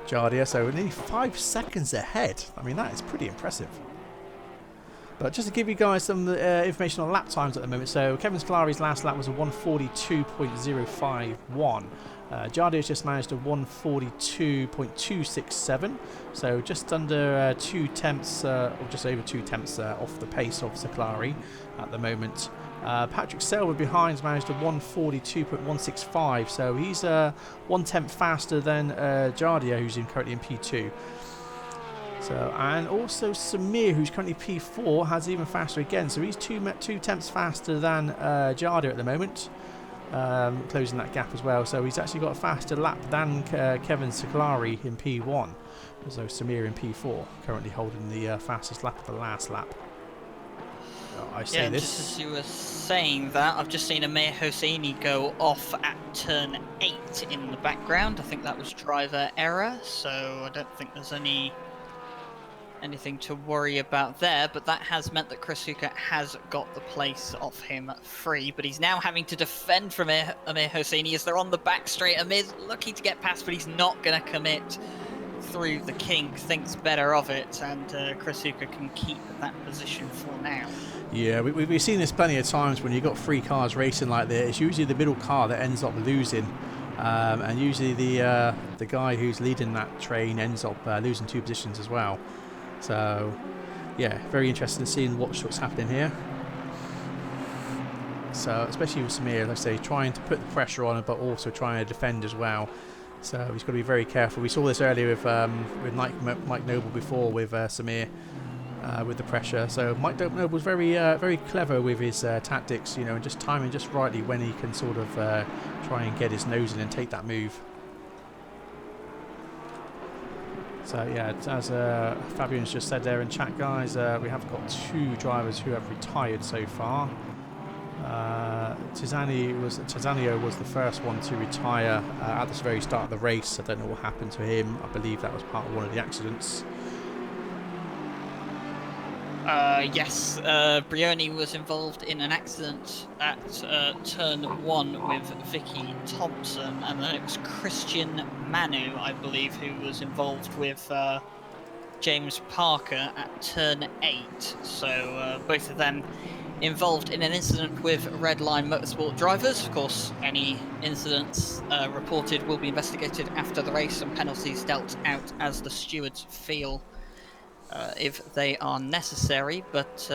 Jardio. So nearly 5 seconds ahead. I mean, that is pretty impressive. But just to give you guys some information on lap times at the moment. So Kevin Ciclari's last lap was a 1:42.051. Jardio's just managed a 1:42.267, so just under 2 tenths, or just over 2 tenths off the pace of Ciclari at the moment. Patrick Selva behind managed a 1:42.165, so he's 1 tenth faster than Jardio, who's currently in P2. So, and also Samir, who's currently P4, has even faster again. So he's two tenths faster than Jardir at the moment, closing that gap as well. So he's actually got a faster lap than Kevin Siklari in P1. So Samir in P4, currently holding the fastest lap of the last lap. I say this. Just as you were saying that, I've just seen Amir Hosseini go off at turn 8 in the background. I think that was driver error, so I don't think there's anything to worry about there, but that has meant that Chris Hooker has got the place off him free, but he's now having to defend from Amir Hosseini as they're on the back straight. Amir's lucky to get past, but he's not going to commit through the kink, thinks better of it, and Chris Hooker can keep that position for now. Yeah, we've seen this plenty of times when you've got 3 cars racing like this. It's usually the middle car that ends up losing, and usually the guy who's leading that train ends up losing 2 positions as well. So, yeah, very interesting seeing what's happening here. So, especially with Samir, like I say, trying to put the pressure on, but also trying to defend as well. So he's got to be very careful. We saw this earlier with Mike Noble before with Samir. With the pressure, so Mike Noble was very clever with his tactics, you know, and just timing just rightly when he can sort of try and get his nose in and take that move. So yeah, as Fabian's just said there in chat, guys, we have got 2 drivers who have retired so far. Tizanio was the first one to retire at the very start of the race. I don't know what happened to him. I believe that was part of one of the accidents. Yes, Brioni was involved in an accident at turn 1 with Vicky Thompson, and then it was Christian Manu, I believe, who was involved with James Parker at turn 8. So both of them involved in an incident with Red Line Motorsport drivers. Of course, any incidents reported will be investigated after the race and penalties dealt out as the stewards feel if they are necessary, but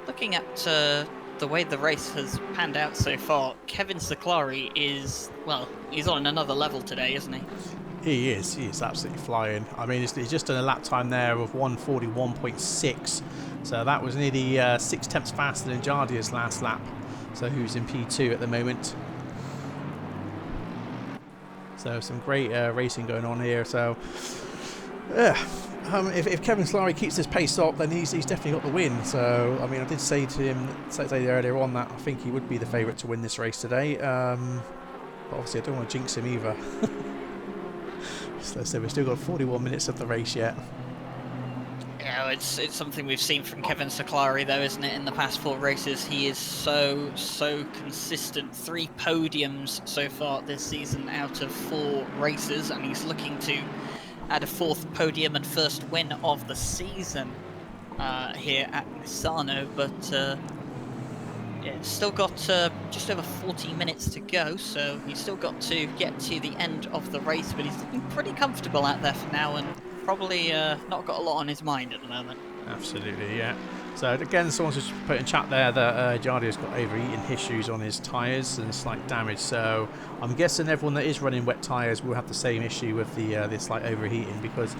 looking at the way the race has panned out so far, Kevin Siklari is, well, he's on another level today, isn't he? He is absolutely flying. I mean, he's just done a lap time there of 1:41.6, so that was nearly 6 tenths faster than Jardir's last lap, so who's in P2 at the moment. So some great racing going on here. So if Kevin Siklari keeps this pace up, then he's definitely got the win. So, I mean, I did say to him earlier on that I think he would be the favourite to win this race today. But obviously I don't want to jinx him either. So we've still got 41 minutes of the race yet. Yeah, it's something we've seen from Kevin Siklari, though, isn't it? In the past 4 races, he is so consistent. 3 podiums so far this season out of 4 races, and he's looking to add a 4th podium and first win of the season here at Misano, but yeah, still got just over 40 minutes to go, so he's still got to get to the end of the race, but he's looking pretty comfortable out there for now and probably not got a lot on his mind at the moment. Absolutely, yeah. So again, someone's just put in chat there that Jardir's got overheating issues on his tyres and slight damage. So I'm guessing everyone that is running wet tyres will have the same issue with the slight overheating, because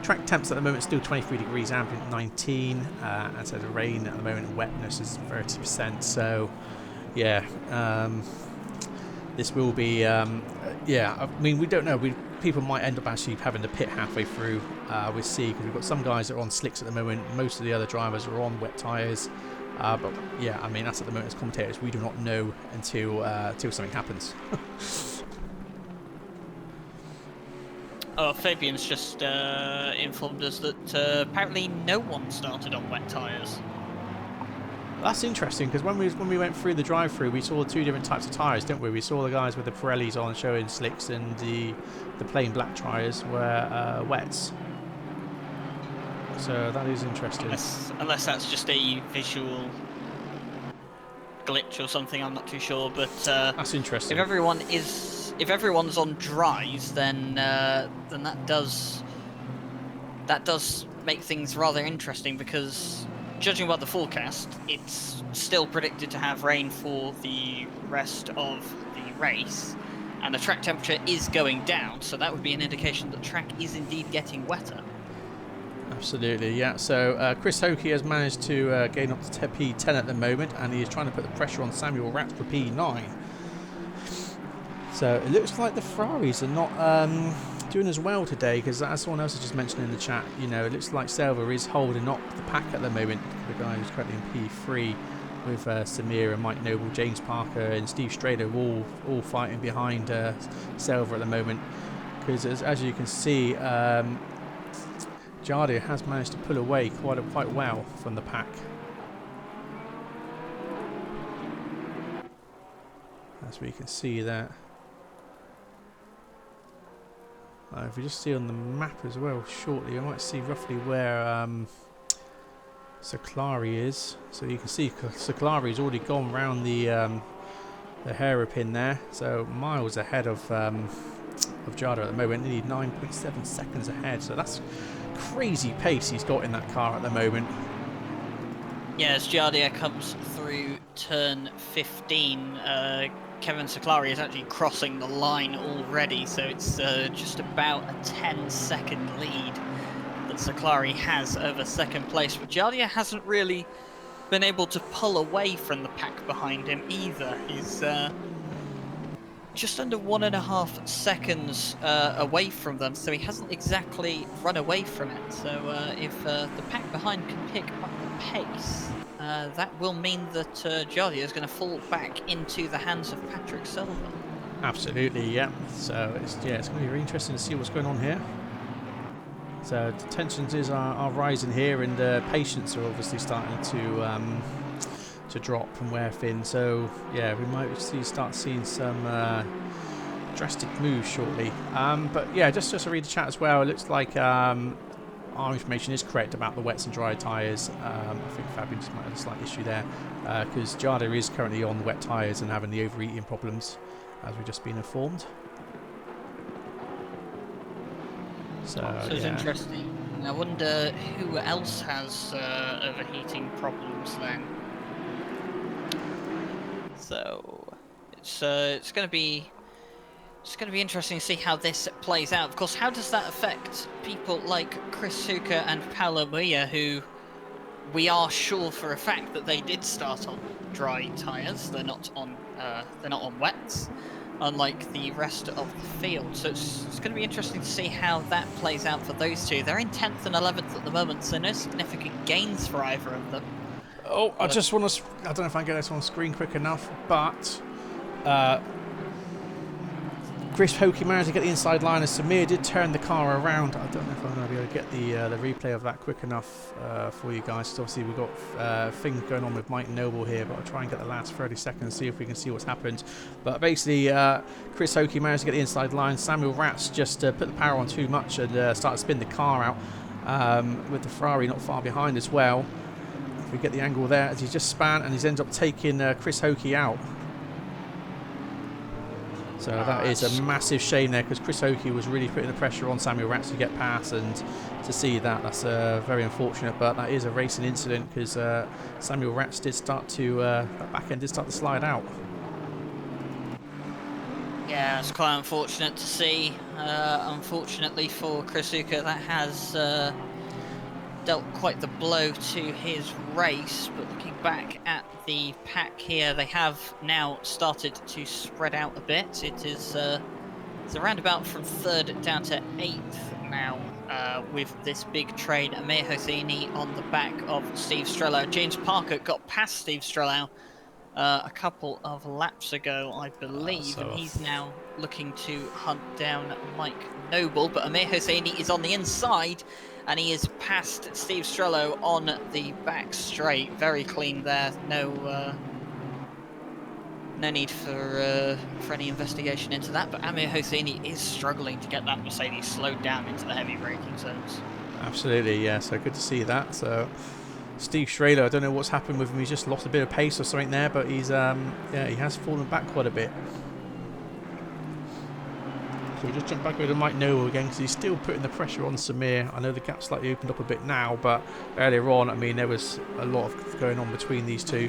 track temps at the moment still 23 degrees, ambient 19, and so the rain at the moment, wetness is 30%. So yeah, this will be yeah. I mean, we don't know. People might end up actually having to pit halfway through with C, because we've got some guys that are on slicks at the moment. Most of the other drivers are on wet tyres. But yeah, I mean, that's at the moment as commentators. We do not know until something happens. Fabian's just informed us that apparently no one started on wet tyres. That's interesting, because when we went through the drive-through, we saw 2 different types of tyres, didn't we? We saw the guys with the Pirellis on showing slicks, and the plain black tyres were wets. So that is interesting. Unless that's just a visual glitch or something, I'm not too sure. But that's interesting. If everyone's on dries, then that does make things rather interesting, because judging by the forecast, it's still predicted to have rain for the rest of the race, and the track temperature is going down, so that would be an indication that the track is indeed getting wetter. Absolutely, yeah. So Chris Hokie has managed to gain up to P10 at the moment, and he is trying to put the pressure on Samuel Ratz for P9. So it looks like the Ferraris are not doing as well today, because as someone else has just mentioned in the chat, you know, it looks like Silver is holding up the pack at the moment. The guy who's currently in P3 with Samir and Mike Noble, James Parker and Steve Strader all fighting behind Silver at the moment. Because as you can see, Jardia has managed to pull away quite well from the pack. As we can see that. If we just see on the map as well shortly, I might see roughly where Saklari is. So you can see Saklari's already gone round the hairpin there, so miles ahead of Jarda at the moment. Nearly 9.7 seconds ahead, so that's crazy pace he's got in that car at the moment. Yeah, as Jardia comes through turn 15, Kevin Saklari is actually crossing the line already, so it's just about a 10-second lead that Saklari has over second place. But Jardia hasn't really been able to pull away from the pack behind him either. He's just under 1.5 seconds away from them, so he hasn't exactly run away from it. So if the pack behind can pick up the pace, that will mean that Jardia is going to fall back into the hands of Patrick Silver. Absolutely, yeah. So it's going to be very interesting to see what's going on here. So the tensions are rising here, and patience are obviously starting to drop and wear thin. So yeah, we might start seeing some drastic moves shortly. But yeah, just to read the chat as well, it looks like our information is correct about the wets and dry tyres. I think Fabian just might have a slight issue there, because Jarda is currently on the wet tyres and having the overeating problems, as we've just been informed. So it's interesting. I wonder who else has overheating problems then. So it's going to be interesting to see how this plays out. Of course, how does that affect people like Chris Suka and Paolo Muia, who we are sure for a fact that they did start on dry tyres. They're not on wets, unlike the rest of the field. So it's going to be interesting to see how that plays out for those two. They're in 10th and 11th at the moment, so no significant gains for either of them. Oh, I just want to... I don't know if I can get this on screen quick enough, but Chris Hokie managed to get the inside line, and Samir did turn the car around. I don't know if I'm going to be able to get the replay of that quick enough for you guys. So obviously we've got things going on with Mike Noble here, but I'll try and get the last 30 seconds, see if we can see what's happened. But basically, Chris Hokie managed to get the inside line. Samuel Ratz just put the power on too much and started to spin the car out, with the Ferrari not far behind as well. If we get the angle there, as he just span and he's ended up taking Chris Hokie out. So that is a massive shame there, because Chris Hokie was really putting the pressure on Samuel Ratz to get past, and to see that's very unfortunate. But that is a racing incident, because Samuel Ratz did start to that back end did start to slide out. Yeah, it's quite unfortunate to see. Unfortunately for Chris Suka, that has dealt quite the blow to his race. But looking back at the pack here, they have now started to spread out a bit. It's around about from 3rd down to 8th now, with this big train. Amir Hosseini on the back of Steve Strellau. James Parker got past Steve Strellau a couple of laps ago, I believe, and he's now looking to hunt down Mike Noble. But Amir Hosseini is on the inside, and he is past Steve Strellau on the back straight. Very clean there. No need for any investigation into that. But Amir Hosseini is struggling to get that Mercedes slowed down into the heavy braking zones. Absolutely, yeah. So good to see that. So Steve Schrader, I don't know what's happened with him. He's just lost a bit of pace or something there, but he's yeah, he has fallen back quite a bit. So we'll just jump back over to Mike Noble again, because he's still putting the pressure on Samir. I know the gap slightly opened up a bit now, but earlier on, I mean, there was a lot of going on between these two.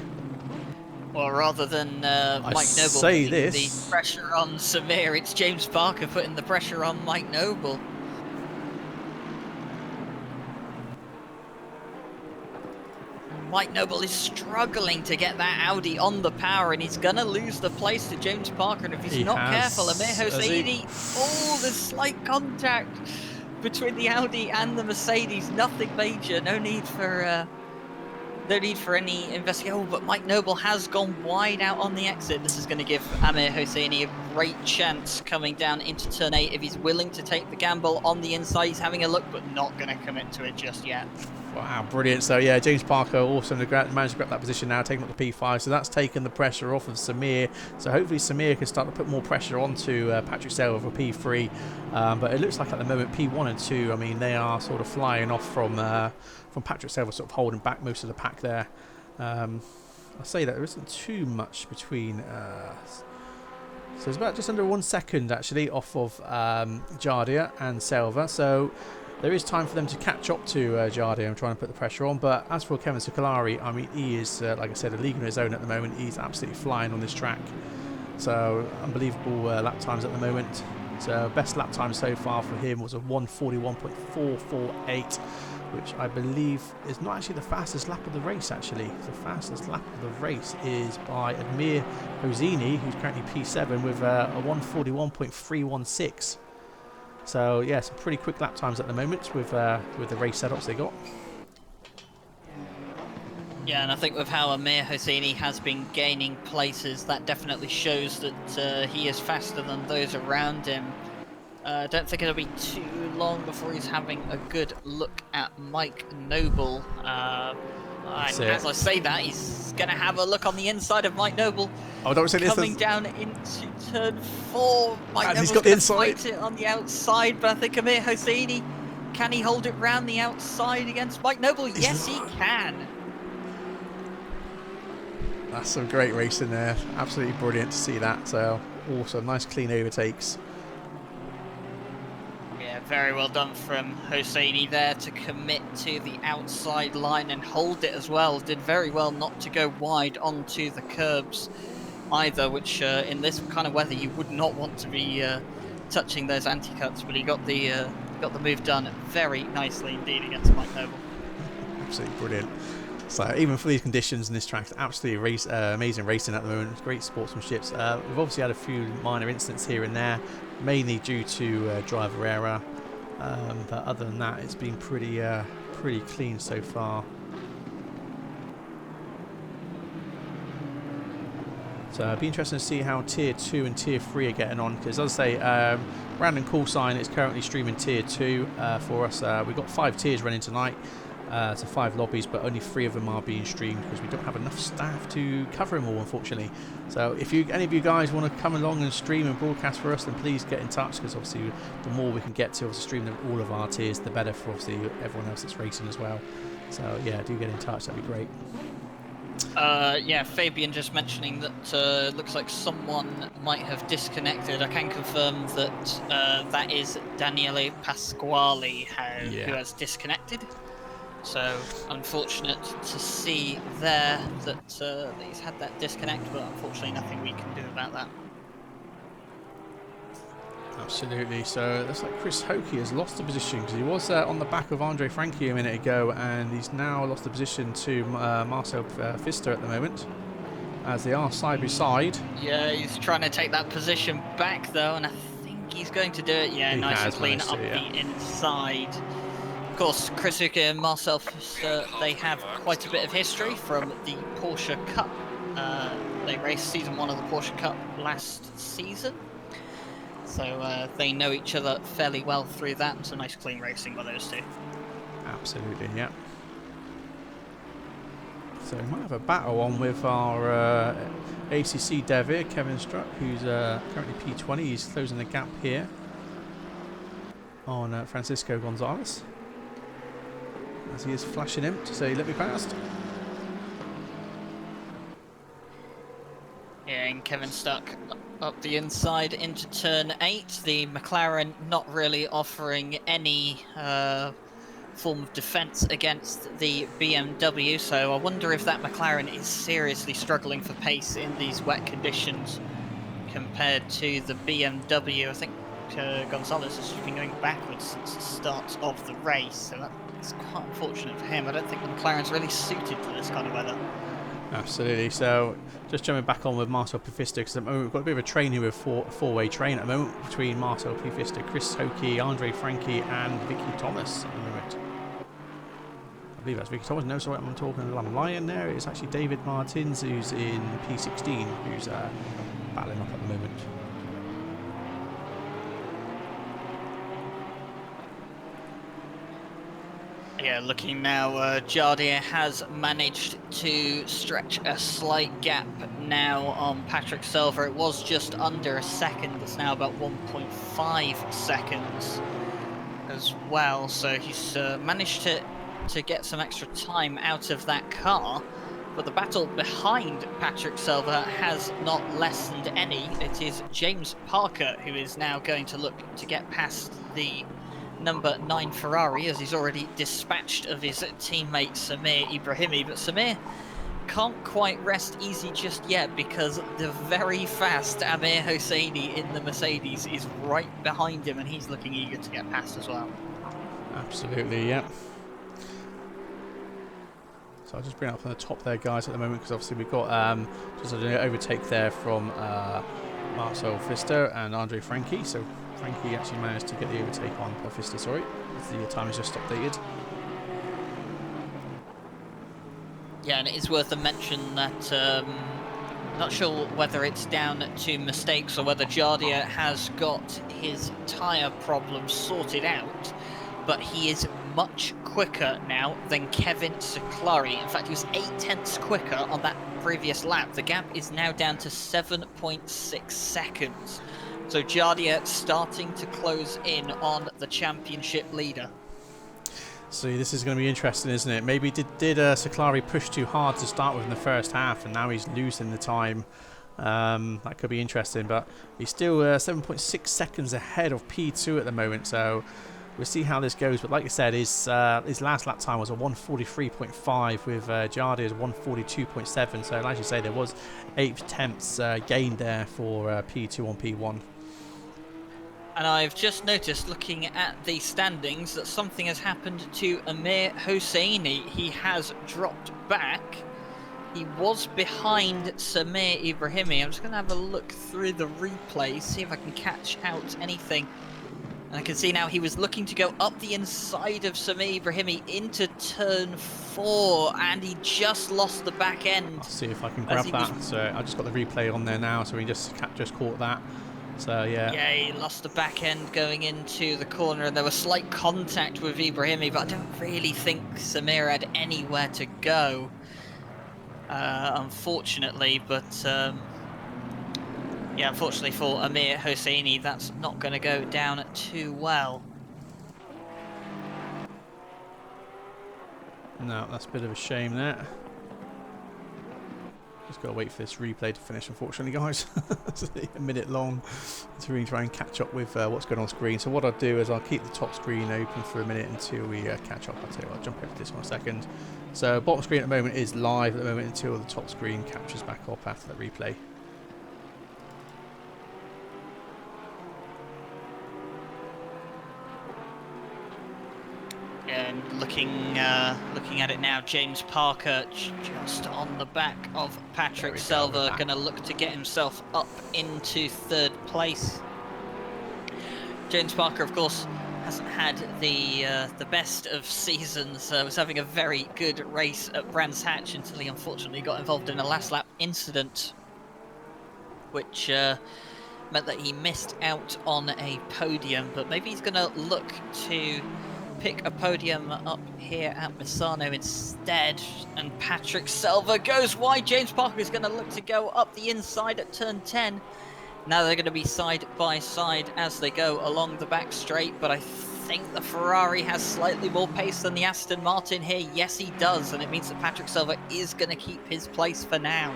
Well, rather than Mike Noble putting the pressure on Samir, it's James Parker putting the pressure on Mike Noble. Mike Noble is struggling to get that Audi on the power, and he's going to lose the place to James Parker. And if he's not careful, Amir Hosseini, oh, there's slight contact between the Audi and the Mercedes. Nothing major. No need for any investigation. Oh, but Mike Noble has gone wide out on the exit. This is going to give Amir Hosseini a great chance coming down into turn 8 if he's willing to take the gamble on the inside. He's having a look, but not going to commit to it just yet. Wow, brilliant. So yeah, James Parker also managed to grab that position now, taking up the P5. So that's taken the pressure off of Samir. So hopefully Samir can start to put more pressure onto Patrick Selva for P3. But it looks like at the moment P1 and 2, I mean, they are sort of flying off from Patrick Selva, sort of holding back most of the pack there. I'll say that there isn't too much between. So it's about just under 1 second actually off of Jardia and Selva. So there is time for them to catch up to Jardia and trying to put the pressure on. But as for Kevin Sukalari, I mean, he is, like I said, a league on his own at the moment. He's absolutely flying on this track. So unbelievable lap times at the moment. So best lap time so far for him was a 1:41.448, which I believe is not actually the fastest lap of the race. Actually, the fastest lap of the race is by Amir Hosseini, who's currently P7 with a 1:41.316. So yeah, some pretty quick lap times at the moment with the race setups they got. Yeah, and I think with how Amir Hosseini has been gaining places, that definitely shows that he is faster than those around him. I don't think it'll be too long before he's having a good look at Mike Noble. And as I say that, he's going to have a look on the inside of Mike Noble. Oh, don't say this. Coming down into turn 4. Mike Noble's got the going to inside. fight it on the outside, but I think Amir Hosseini, can he hold it round the outside against Mike Noble? Yes, he can. That's some great racing there. Absolutely brilliant to see that. So awesome, nice clean overtakes. Yeah, very well done from Hosseini there to commit to the outside line and hold it as well. Did very well not to go wide onto the curbs either, which in this kind of weather you would not want to be touching those anti-cuts, but he got the move done very nicely indeed against Mike Noble. Absolutely brilliant. So even for these conditions in this track, it's absolutely amazing racing at the moment. Great sportsmanship. We've obviously had a few minor incidents here and there, mainly due to driver error. But other than that, it's been pretty clean so far. So it'll be interesting to see how Tier 2 and Tier 3 are getting on, because as I say, Brandon Coulsign is currently streaming Tier 2 for us. We've got 5 tiers running tonight. So 5 lobbies, but only 3 of them are being streamed because we don't have enough staff to cover them all, unfortunately. So if any of you guys want to come along and stream and broadcast for us, then please get in touch, because obviously the more we can get to stream all of our tiers, the better for obviously everyone else that's racing as well. So yeah, do get in touch, that'd be great. Yeah, Fabian just mentioning that looks like someone might have disconnected. I can confirm that that is Daniele Pasquale who has disconnected. So unfortunate to see there that he's had that disconnect, but unfortunately nothing we can do about that. Absolutely. So it looks like Chris Hokie has lost the position, because he was on the back of Andre Frankie a minute ago, and he's now lost the position to Marcel Pfister at the moment, as they are side by side. Yeah, he's trying to take that position back though, and I think he's going to do it. Yeah, nice and clean up the inside. Of course, Chris Hokie and Marcel Pfister, they have quite a bit of history from the Porsche Cup. They raced season 1 of the Porsche Cup last season. So they know each other fairly well through that, and some nice clean racing by those two. Absolutely, yeah. So we might have a battle on with our ACC dev here, Kevin Struck, who's currently P20. He's closing the gap here on Francisco Gonzalez, as he is flashing him to say, let me past. Yeah, and Kevin Stuck up the inside into turn 8. The McLaren not really offering any form of defence against the BMW, so I wonder if that McLaren is seriously struggling for pace in these wet conditions compared to the BMW. I think Gonzalez has been going backwards since the start of the race, so that It's quite unfortunate for him. I don't think the McLaren's really suited to this kind of weather. Absolutely. So just jumping back on with Marcel Pfister, because at the moment we've got a bit of a train here with four-way train at the moment between Marcel Pfister, Chris Hokie, Andre Frankie and Vicky Thomas at the moment. I believe that's Vicky Thomas. No, sorry, I'm talking, I'm lying there. It's actually David Martins, who's in P16, who's battling up at the moment. Yeah, looking now, Jardier has managed to stretch a slight gap now on Patrick Silver. It was just under a second. It's now about 1.5 seconds as well. So he's managed to get some extra time out of that car. But the battle behind Patrick Silver has not lessened any. It is James Parker who is now going to look to get past the number 9 Ferrari, as he's already dispatched of his teammate Samir Ibrahimi. But Samir can't quite rest easy just yet, because the very fast Amir Hosseini in the Mercedes is right behind him, and he's looking eager to get past as well. Absolutely, yeah. So I'll just bring it up on the top there, guys, at the moment, because obviously we've got just an overtake there from Marcel Pfister and Andre Frankie. So Frankie actually managed to get the overtake on Pfister, sorry. The time is just updated. Yeah, and it is worth a mention that not sure whether it's down to mistakes or whether Jardier has got his tyre problem sorted out, but he is much quicker now than Kevin Seclari. In fact, he was 8/10 quicker on that previous lap. The gap is now down to 7.6 seconds. So Jardier starting to close in on the championship leader. So this is going to be interesting, isn't it? Maybe did Seclari push too hard to start with in the first half, and now he's losing the time. That could be interesting, but he's still 7.6 seconds ahead of P2 at the moment. So we'll see how this goes. But like I said, his last lap time was a 1:43.5 with Jardier's 1:42.7. So as you say, there was 8/10ths gained there for P2 on P1. And I've just noticed, looking at the standings, that something has happened to Amir Hosseini. He has dropped back. He was behind Samir Ibrahimi. I'm just going to have a look through the replay, see if I can catch out anything. And I can see now he was looking to go up the inside of Samir Ibrahimi into turn 4, and he just lost the back end. I'll see if I can grab that. So I just got the replay on there now, so we just caught that. So yeah. Yeah, he lost the back end going into the corner, and there was slight contact with Ibrahimi, but I don't really think Samir had anywhere to go, unfortunately. But yeah, unfortunately for Amir Hosseini, that's not going to go down too well. No, that's a bit of a shame there. Just got to wait for this replay to finish, unfortunately, guys. It's a minute long to really try and catch up with what's going on screen. So what I'll do is I'll keep the top screen open for a minute until we catch up. I'll tell you what, I'll jump over to this one a second. So bottom screen at the moment is live at the moment until the top screen captures back up after the replay. And looking at it now, James Parker just on the back of Patrick Silver, going to look to get himself up into 3rd place. James Parker, of course, hasn't had the best of seasons. Was having a very good race at Brands Hatch until he unfortunately got involved in a last lap incident, which meant that he missed out on a podium. But maybe he's going to look to pick a podium up here at Misano instead, and Patrick Silver goes wide. James Parker is going to look to go up the inside at turn 10. Now they're going to be side by side as they go along the back straight, but I think the Ferrari has slightly more pace than the Aston Martin here. Yes, he does, and it means that Patrick Silver is going to keep his place for now.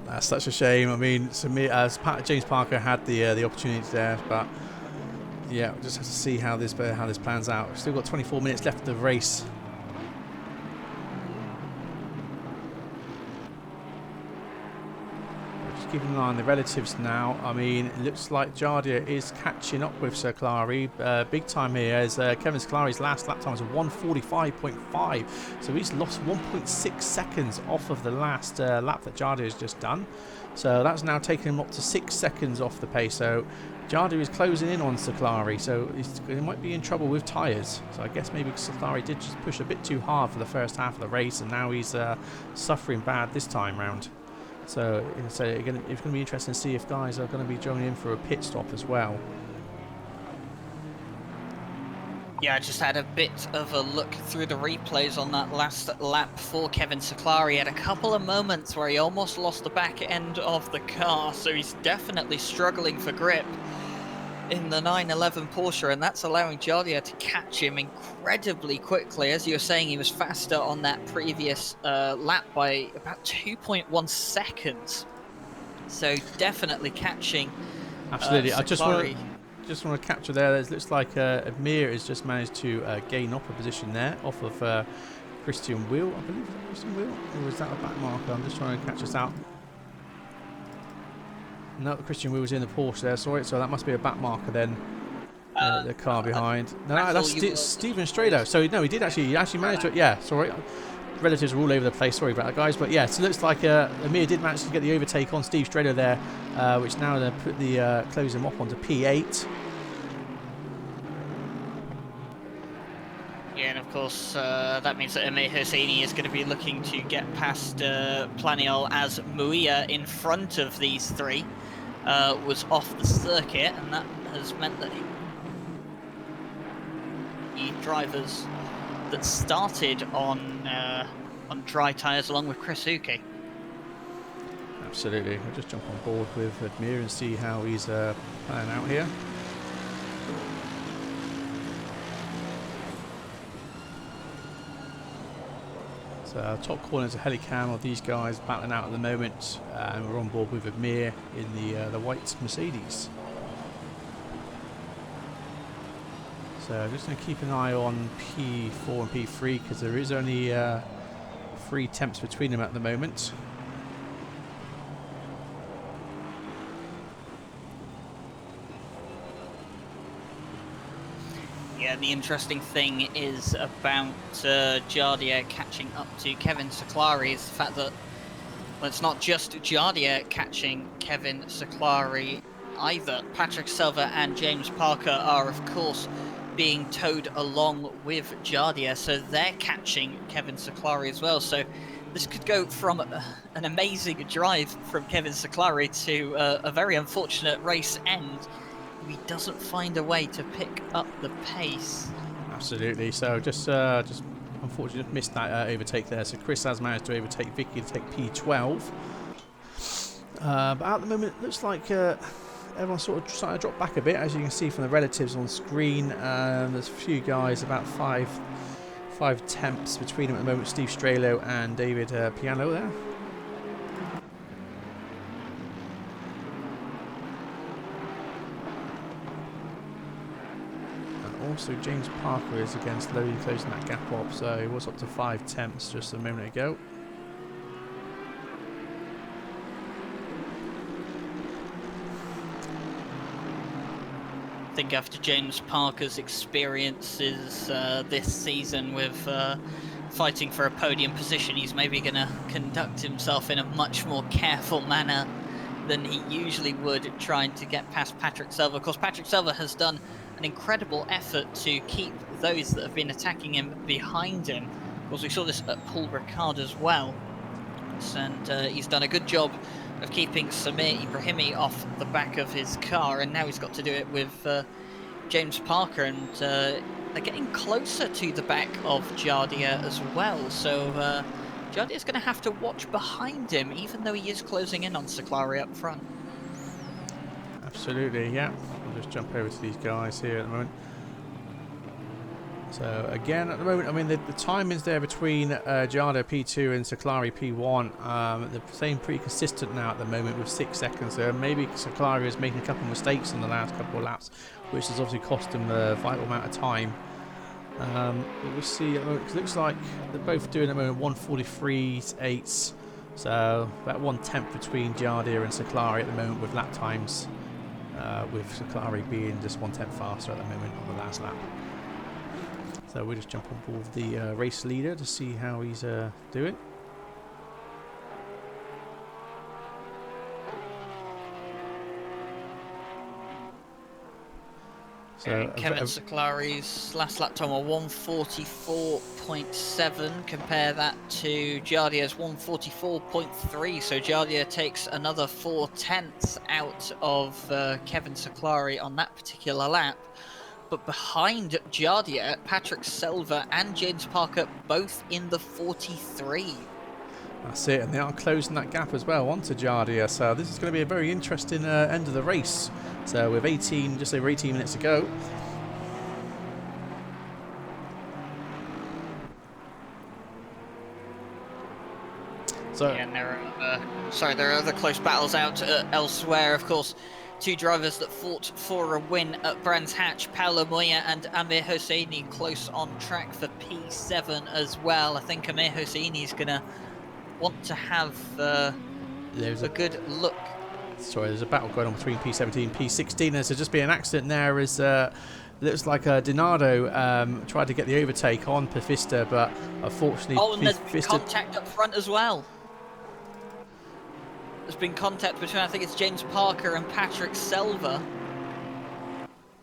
That's such a shame. I mean, James Parker had the opportunity there, but yeah, we'll just have to see how this plans out. We've still got 24 minutes left of the race. keeping an eye on the relatives now. I mean, it looks like Jardia is catching up with Seclari big time here, as Kevin Seclari's last lap time was 1:45.5, so he's lost 1.6 seconds off of the last lap that Jardia has just done. So that's now taken him up to 6 seconds off the pace. So Jardia is closing in on Seclari, so he might be in trouble with tyres. So I guess maybe Seclari did just push a bit too hard for the first half of the race, and now he's suffering bad this time round. So it's going to be interesting to see if guys are going to be joining in for a pit stop as well. Yeah, I just had a bit of a look through the replays on that last lap for Kevin Seclari. He had a couple of moments where he almost lost the back end of the car, so he's definitely struggling for grip in the 911 Porsche, and that's allowing Jardia to catch him incredibly quickly. As you were saying, he was faster on that previous lap by about 2.1 seconds. So definitely catching Absolutely. I just Seclari. want to capture there. It looks like Amir has just managed to gain up a position there off of Christian Wheel. I believe, is that Christian Wheel? Or was that a back marker? I'm just trying to catch this out. No, Christian Wheel was in the Porsche there, sorry, so that must be a back marker then. The car behind. No, that's Stephen Strado. So no, he actually managed to. Yeah, sorry. Relatives are all over the place. Sorry about that, guys. But yeah, so it looks like Amir did manage to get the overtake on Steve Strado there, which now going to put the close him up onto P8. Yeah, and of course that means that Amir Hosseini is going to be looking to get past Planiol, as Muia in front of these three was off the circuit, and that has meant that the drivers that started on dry tyres along with Chris Uki. Absolutely. I'll just jump on board with Amir and see how he's playing out here. So top corner is a helicam of these guys battling out at the moment, and we're on board with Amir in the white Mercedes. So I'm just going to keep an eye on P4 and P3 because there is only 3 temps between them at the moment. Yeah, the interesting thing is about Jardia catching up to Kevin Seclari is the fact that, well, it's not just Jardia catching Kevin Seclari either. Patrick Silva and James Parker are, of course, being towed along with Jardia, so they're catching Kevin Seclari as well. So this could go from an amazing drive from Kevin Seclari to a very unfortunate race end. He doesn't find a way to pick up the pace. Absolutely. So just unfortunately missed that overtake there. So Chris has managed to overtake Vicky to take P12. But at the moment, it looks like everyone's sort of starting to drop back a bit, as you can see from the relatives on screen. There's a few guys, about five temps between them at the moment. Steve Stralo and David Piano there. Also, James Parker is again slowly closing that gap up, so he was up to 5 temps just a moment ago. I think after James Parker's experiences this season with fighting for a podium position, he's maybe going to conduct himself in a much more careful manner than he usually would, trying to get past Patrick Silva. Of course, Patrick Silva has done an incredible effort to keep those that have been attacking him behind him. Of course, we saw this at Paul Ricard as well. And he's done a good job of keeping Samir Ibrahimi off the back of his car, and now he's got to do it with James Parker, and they're getting closer to the back of Jardia as well. So Jardia's going to have to watch behind him, even though he is closing in on Seclari up front. Absolutely, yeah. I'll just jump over to these guys here at the moment. So again, at the moment, I mean, the timings there between Jardia P2 and Seclari P1, they're staying pretty consistent now at the moment with 6 seconds there. Maybe Seclari is making a couple of mistakes in the last couple of laps, which has obviously cost him a vital amount of time. But we'll see at the moment, 'cause it looks like they're both doing at the moment 1:43.8 So about 1/10 between Jardia and Saklari at the moment with lap times, with Saklari being just 1/10 faster at the moment on the last lap. So we'll just jump on board the race leader to see how he's doing. So Kevin Saklari's last lap time was 1:44.7. Compare that to Jardia's 1:44.3. So Jardia takes another 4/10 out of Kevin Saklari on that particular lap. But behind Jardia, Patrick Selva and James Parker both in the 43. That's it, and they are closing that gap as well onto Jardia. So this is going to be a very interesting end of the race. So with just over 18 minutes to go. So yeah, and there are other close battles out elsewhere. Of course, two drivers that fought for a win at Brands Hatch, Paolo Moya and Amir Hosseini, close on track for P7 as well. I think Amir Hosseini is going to want to have a good look. Sorry, there's a battle going on between P17 and P16. There's just been an accident there as looks like Donado tried to get the overtake on Pifista, but unfortunately... Oh, and there's been contact up front as well. There's been contact between, I think it's James Parker and Patrick Selva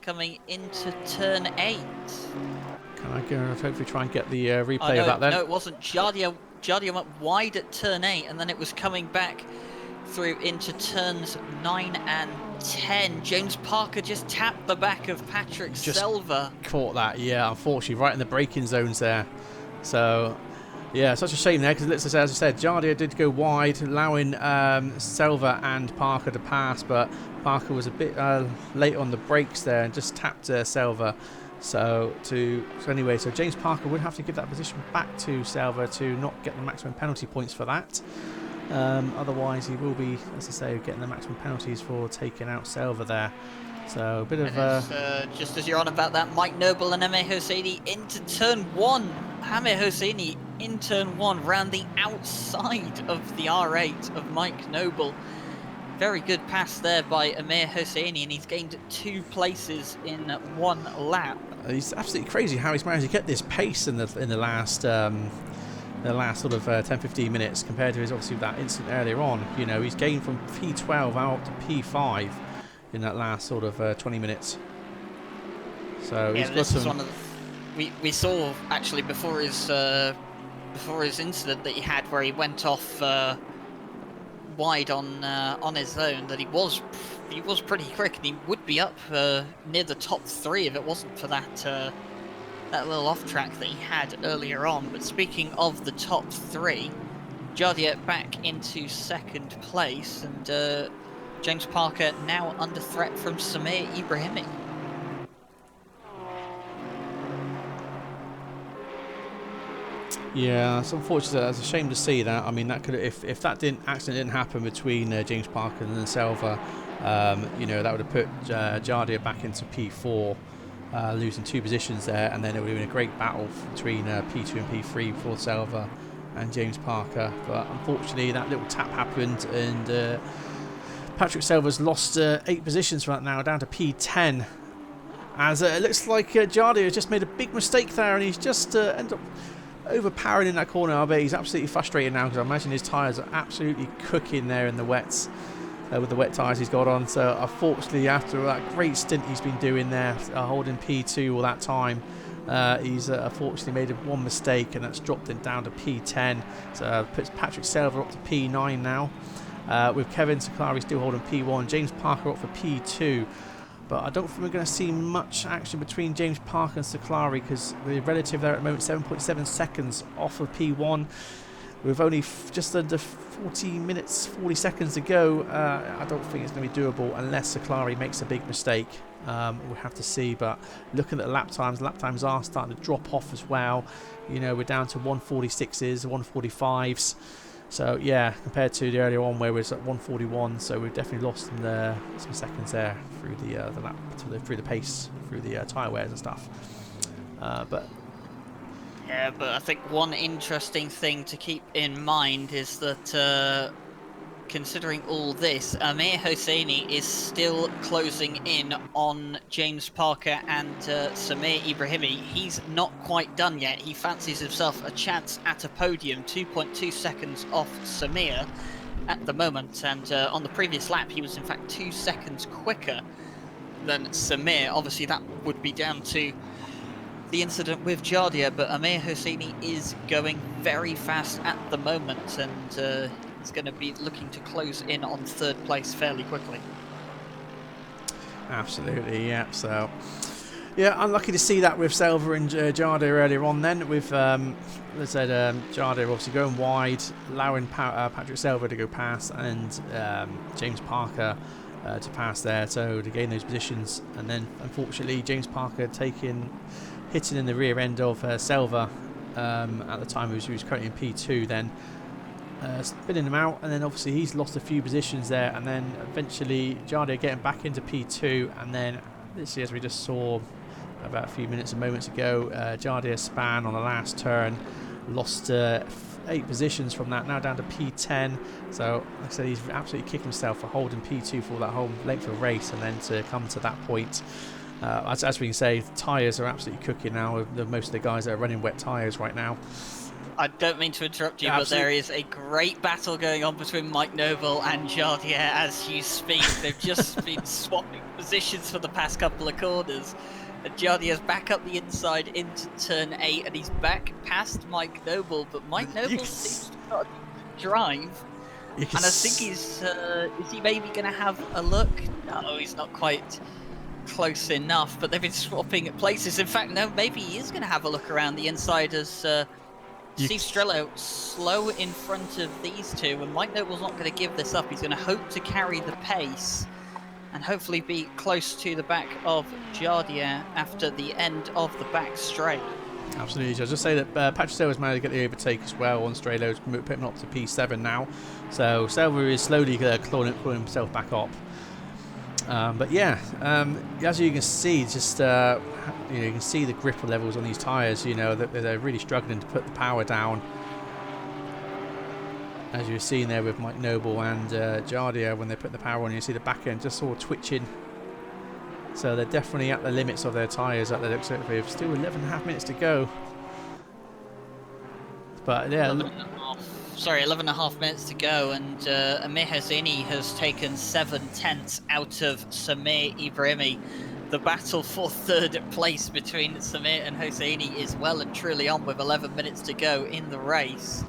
coming into turn 8. Can I go hopefully try and get the replay of that then? No, it wasn't. Jardia went wide at turn 8, and then it was coming back through into turns 9 and 10. James Parker just tapped the back of Patrick Selva. Caught that, yeah, unfortunately, right in the braking zones there. So, yeah, such a shame there, because as I said, Jardia did go wide, allowing Selva and Parker to pass, but Parker was a bit late on the brakes there and just tapped Selva. So anyway, James Parker would have to give that position back to Selva to not get the maximum penalty points for that. Otherwise, he will be, as I say, getting the maximum penalties for taking out Selva there. So a bit of just as you're on about that, Mike Noble and Amir Hosseini into turn 1. Amir Hosseini in turn 1 round the outside of the R8 of Mike Noble. Very good pass there by Amir Hosseini, and he's gained 2 places in 1 lap. He's absolutely crazy how he's managed to get this pace in the last sort of 10-15 minutes compared to his obviously that incident earlier on. You know, he's gained from P12 out to P5 in that last sort of 20 minutes. So yeah, he's got some. One of we saw actually before his incident that he had where he went off wide on his own, that he was pretty quick, and he would be up near the top 3 if it wasn't for that little off track that he had earlier on. But speaking of the top 3, Jardia back into 2nd place, and James Parker now under threat from Samir Ibrahimi. Yeah, it's unfortunate. It's a shame to see that. I mean, that could if that accident didn't happen between James Parker and Selva, you know, that would have put Jardia back into P4, losing 2 positions there, and then it would have been a great battle between P2 and P3 for Selva and James Parker. But unfortunately, that little tap happened, and Patrick Selva's lost 8 positions from that now, down to P10. As it looks like Jardia has just made a big mistake there, and he's just ended up overpowering in that corner. I bet he's absolutely frustrated now, because I imagine his tyres are absolutely cooking there in the wets with the wet tyres he's got on. So unfortunately, after that great stint he's been doing there, holding P2 all that time, he's unfortunately made 1 mistake, and that's dropped him down to P10. So puts Patrick Selva up to P9 now, with Kevin Saklari still holding P1, James Parker up for P2. But I don't think we're going to see much action between James Parker and Saklari, because the relative there at the moment, 7.7 seconds off of P1. With only just under 40 minutes, 40 seconds to go, I don't think it's going to be doable unless Saklari makes a big mistake. We'll have to see. But looking at the lap times are starting to drop off as well. You know, we're down to 146s, 145s. So yeah, compared to the earlier on where we was at 141, so we've definitely lost some seconds there through the lap, through the pace, through the tyre wears and stuff. But Yeah, but I think one interesting thing to keep in mind is that considering all this, Amir Hosseini is still closing in on James Parker and Samir Ibrahimi. He's not quite done yet. He fancies himself a chance at a podium, 2.2 seconds off Samir at the moment. And on the previous lap, he was in fact 2 seconds quicker than Samir. Obviously, that would be down to the incident with Jardia, but Amir Hosseini is going very fast at the moment, and he's going to be looking to close in on third place fairly quickly. Absolutely, yeah. So, yeah, unlucky to see that with Selva and Jardia earlier on then. With, as I said, Jardia obviously going wide, allowing Patrick Selva to go past, and James Parker to pass there, so to gain those positions. And then, unfortunately, James Parker hitting in the rear end of Selva at the time he was currently in P2 then, spinning him out, and then obviously he's lost a few positions there, and then eventually Jardia getting back into P2, and then this as we just saw about a few moments ago, Jardia span on the last turn, lost 8 positions from that, now down to P10. So like I said, he's absolutely kicking himself for holding P2 for that whole length of race, and then to come to that point. As we can say, the tyres are absolutely cooking now with most of the guys that are running wet tyres right now. I don't mean to interrupt you, but there is a great battle going on between Mike Noble and Jardia as you speak. They've just been swapping positions for the past couple of corners. And Jardia's back up the inside into turn 8, and he's back past Mike Noble, but Mike Noble seems to not drive. And I think is he maybe going to have a look? No, he's not quite close enough, but they've been swapping places. In fact, no, maybe he is going to have a look around the inside as Steve Strello slow in front of these two, and Mike Noble's not going to give this up. He's going to hope to carry the pace and hopefully be close to the back of Jardia after the end of the back straight. Absolutely. I'll just say that Patrick Selva's managed to get the overtake as well on Strello's, putting him up to P7 now. So Selva is slowly clawing himself back up. But yeah, as you can see, just you can see the grip levels on these tyres. You know that they're really struggling to put the power down. As you're seeing there with Mike Noble and Jardia, when they put the power on, you see the back end just sort of twitching. So they're definitely at the limits of their tyres. That they look like with still 11.5 minutes to go. But yeah. 11.5 minutes to go, and Amir Hosseini has taken 7/10 out of Samir Ibrahimi. The battle for third place between Samir and Hosseini is well and truly on with 11 minutes to go in the race.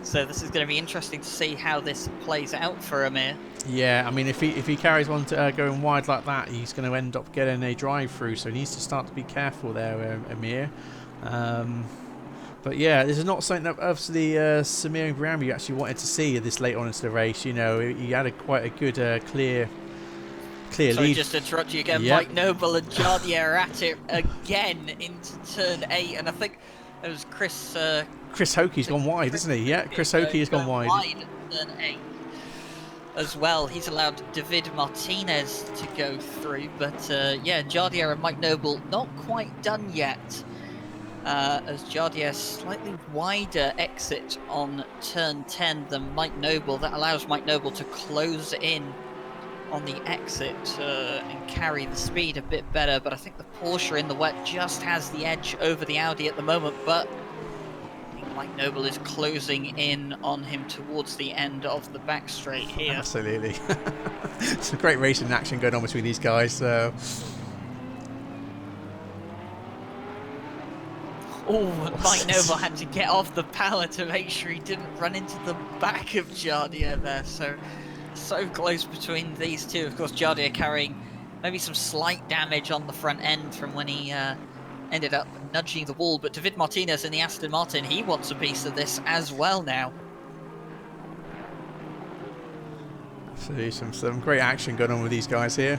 So this is going to be interesting to see how this plays out for Amir. Yeah, I mean, if he carries on to going wide like that, he's going to end up getting a drive-through, so he needs to start to be careful there, Amir. But yeah, this is not something that obviously Samir and Ibrahimi actually wanted to see this late on into the race. You know, he had quite a good clear lead. Sorry, just to interrupt you again. Yep. Mike Noble and Jardia are at it again into turn 8, and I think it was Chris Hockey's gone wide, isn't he? Yeah, Chris Hockey has gone wide. Turn 8 as well. He's allowed David Martinez to go through, but yeah, Jardia and Mike Noble not quite done yet. As Jardia slightly wider exit on turn 10 than Mike Noble. That allows Mike Noble to close in on the exit and carry the speed a bit better, but I think the Porsche in the wet just has the edge over the Audi at the moment, but I think Mike Noble is closing in on him towards the end of the back straight here. Absolutely. It's a great racing action going on between these guys, so... Oh, Mike Noble had to get off the power to make sure he didn't run into the back of Jardia there. So close between these two. Of course, Jardia carrying maybe some slight damage on the front end from when he ended up nudging the wall. But David Martinez in the Aston Martin, he wants a piece of this as well now. So some great action going on with these guys here.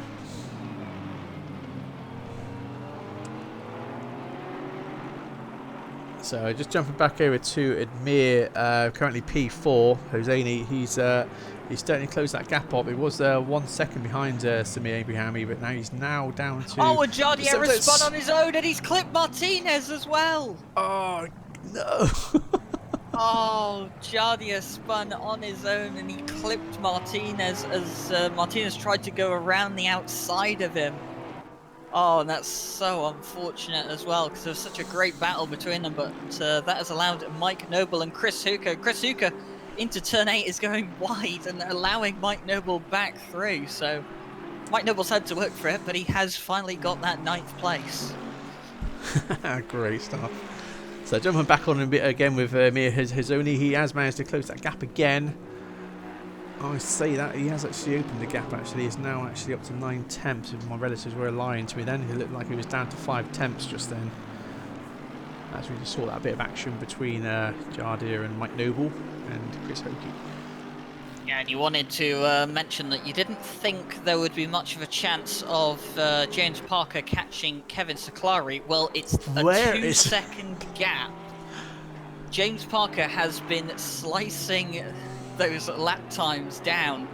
So just jumping back over to Admir, currently P4, Hosseini, he's He's certainly closed that gap up. It was 1 second behind Samir Abrahami, but now he's down to... Oh, and Jardier has So spun on his own, and he's clipped Martinez as well. Oh, no. Oh, Jardier spun on his own, and he clipped Martinez as Martinez tried to go around the outside of him. Oh, and that's so unfortunate as well, because there was such a great battle between them, but that has allowed Mike Noble and Chris Hooker. Chris Hooker into turn 8 is going wide and allowing Mike Noble back through, so Mike Noble's had to work for it, but he has finally got that 9th place. Great stuff. So jumping back on a bit again with Mir Hizoni, he has managed to close that gap again. I say that he has actually opened the gap. Actually, he's now actually up to 9 tenths. If my relatives were lying to me, then it looked like he was down to 5 tenths just then. As we just saw that bit of action between Jardier and Mike Noble and Chris Hokie. Yeah, and you wanted to mention that you didn't think there would be much of a chance of James Parker catching Kevin Saklari. Well, it's a 2-second gap. James Parker has been slicing those lap times down,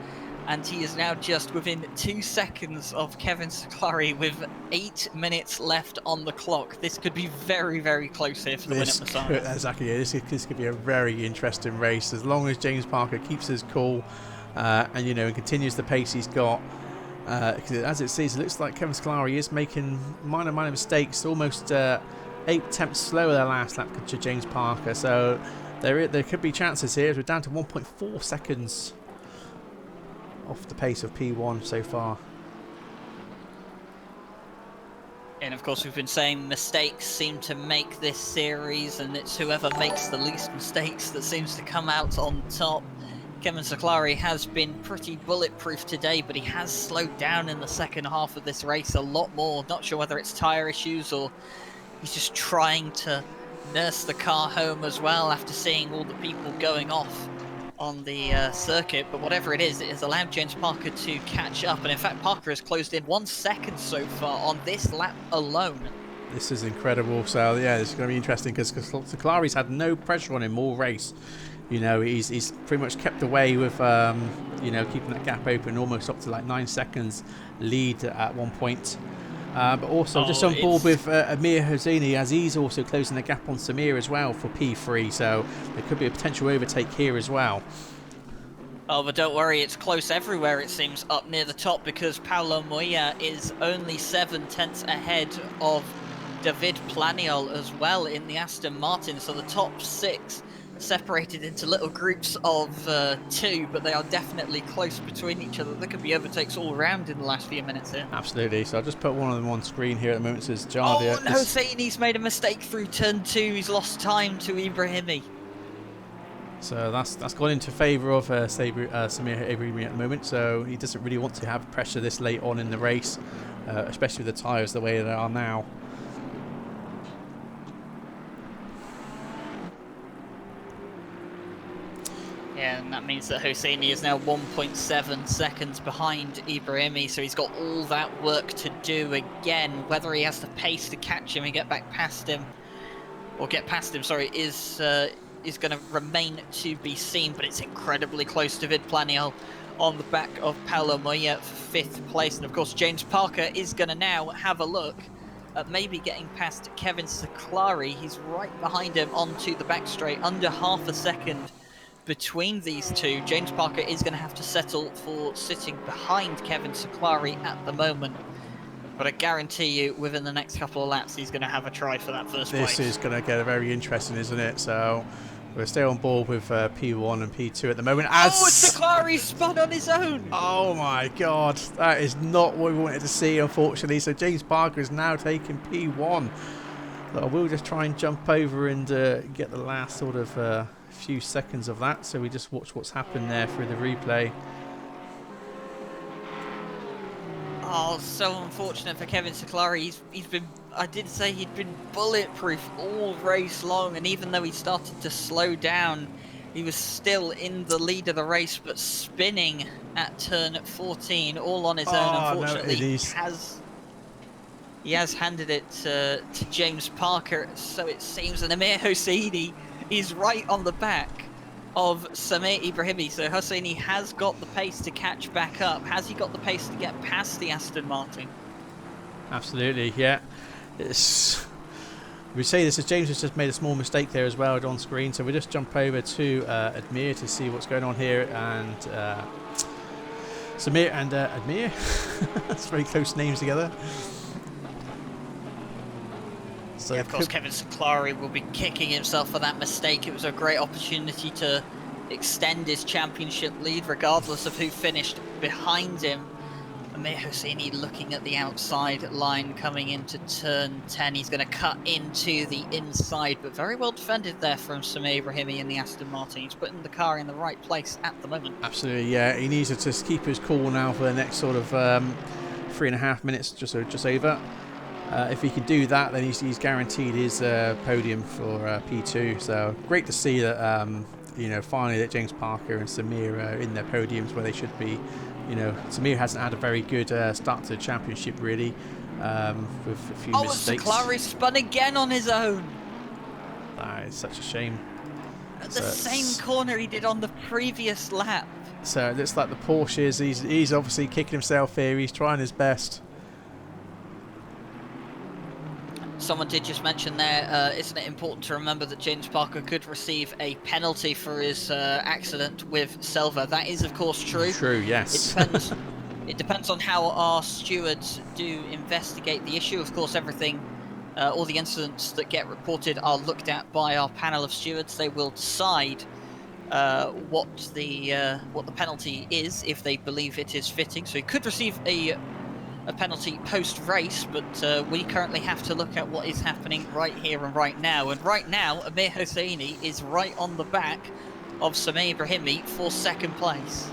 and he is now just within 2 seconds of Kevin Saklari with 8 minutes left on the clock. This could be very, very close here for the win at Misano. Exactly, yeah, this could be a very interesting race as long as James Parker keeps his cool and and continues the pace he's got. As it seems, it looks like Kevin Saklari is making minor mistakes, almost 8 tenths slower than last lap to James Parker. So there could be chances here as we're down to 1.4 seconds off the pace of P1 so far. And of course, we've been saying mistakes seem to make this series, and it's whoever makes the least mistakes that seems to come out on top. Kevin Saklari has been pretty bulletproof today, but he has slowed down in the second half of this race a lot more. Not sure whether it's tyre issues or he's just trying to nurse the car home as well after seeing all the people going off on the circuit, but whatever it has allowed James Parker to catch up, and in fact Parker has closed in 1 second so far on this lap alone. This is incredible. So yeah, this is going to be interesting because Saklari's had no pressure on him all race. He's pretty much kept away with keeping that gap open, almost up to like 9 seconds lead at one point. But also just on board with Amir Hosseini, as he's also closing the gap on Samir as well for P3, so there could be a potential overtake here as well. Oh, but don't worry, it's close everywhere it seems up near the top, because Paulo Moya is only 7 tenths ahead of David Planiol as well in the Aston Martin, so the top 6 separated into little groups of 2, but they are definitely close between each other. There could be overtakes all around in the last few minutes here. Absolutely. So I'll just put one of them on screen here at the moment. It says Jardier. Oh, and Hosseini's made a mistake through turn 2. He's lost time to Ibrahimi. So that's gone into favour of Samir Ibrahimi at the moment. So he doesn't really want to have pressure this late on in the race, especially with the tyres the way they are now. Yeah, and that means that Hosseini is now 1.7 seconds behind Ibrahimi, so he's got all that work to do again. Whether he has the pace to catch him and get back past him, or get past him, sorry, is going to remain to be seen, but it's incredibly close to Vid Planiel on the back of Paulo Moya for 5th place. And of course, James Parker is going to now have a look at maybe getting past Kevin Saklari. He's right behind him onto the back straight, under half a second between these two. James Parker is going to have to settle for sitting behind Kevin Saklari at the moment, but I guarantee you within the next couple of laps he's going to have a try for that first place. This is going to get very interesting, isn't it? So we'll stay on board with P1 and P2 at the moment. As Saklari spun on his own! Oh my god, that is not what we wanted to see, unfortunately. So James Parker is now taking P1. But I will just try and jump over and get the last sort of few seconds of that, so we just watch what's happened there through the replay. Oh, so unfortunate for Kevin Saklari. He's been, I did say he'd been bulletproof all race long, and even though he started to slow down, he was still in the lead of the race, but spinning at turn 14 all on his own. Unfortunately, no, he has handed it to James Parker, so it seems, and Amir Hosseini is right on the back of Samir Ibrahimi. So Hosseini has got the pace to catch back up. Has he got the pace to get past the Aston Martin? Absolutely, yeah. We say this as James has just made a small mistake there as well on screen, so we'll just jump over to Admir to see what's going on here, and Samir and Admir. That's very close names together. So yeah, of course, Kevin Saklari will be kicking himself for that mistake. It was a great opportunity to extend his championship lead, regardless of who finished behind him. Amir Hosseini looking at the outside line coming into turn 10. He's going to cut into the inside, but very well defended there from Samir Ibrahimi in the Aston Martin. He's putting the car in the right place at the moment. Absolutely, yeah. He needs to just keep his cool now for the next sort of 3.5 minutes, just over. If he can do that, then he's guaranteed his podium for P2. So great to see that, you know, finally that James Parker and Samir are in their podiums where they should be. You know, Samir hasn't had a very good start to the championship, really, with a few mistakes. Oh, Saklari spun again on his own. That is such a shame. At the same corner he did on the previous lap. So it looks like the Porsches, he's obviously kicking himself here. He's trying his best. Someone did just mention there, isn't it important to remember that James Parker could receive a penalty for his accident with Silva? That is, of course, true. True, yes. It depends on how our stewards do investigate the issue. Of course, everything, all the incidents that get reported are looked at by our panel of stewards. They will decide what the penalty is if they believe it is fitting. So he could receive a penalty post-race, but we currently have to look at what is happening right here and right now. And right now, Amir Hosseini is right on the back of Samir Ibrahimi for second place.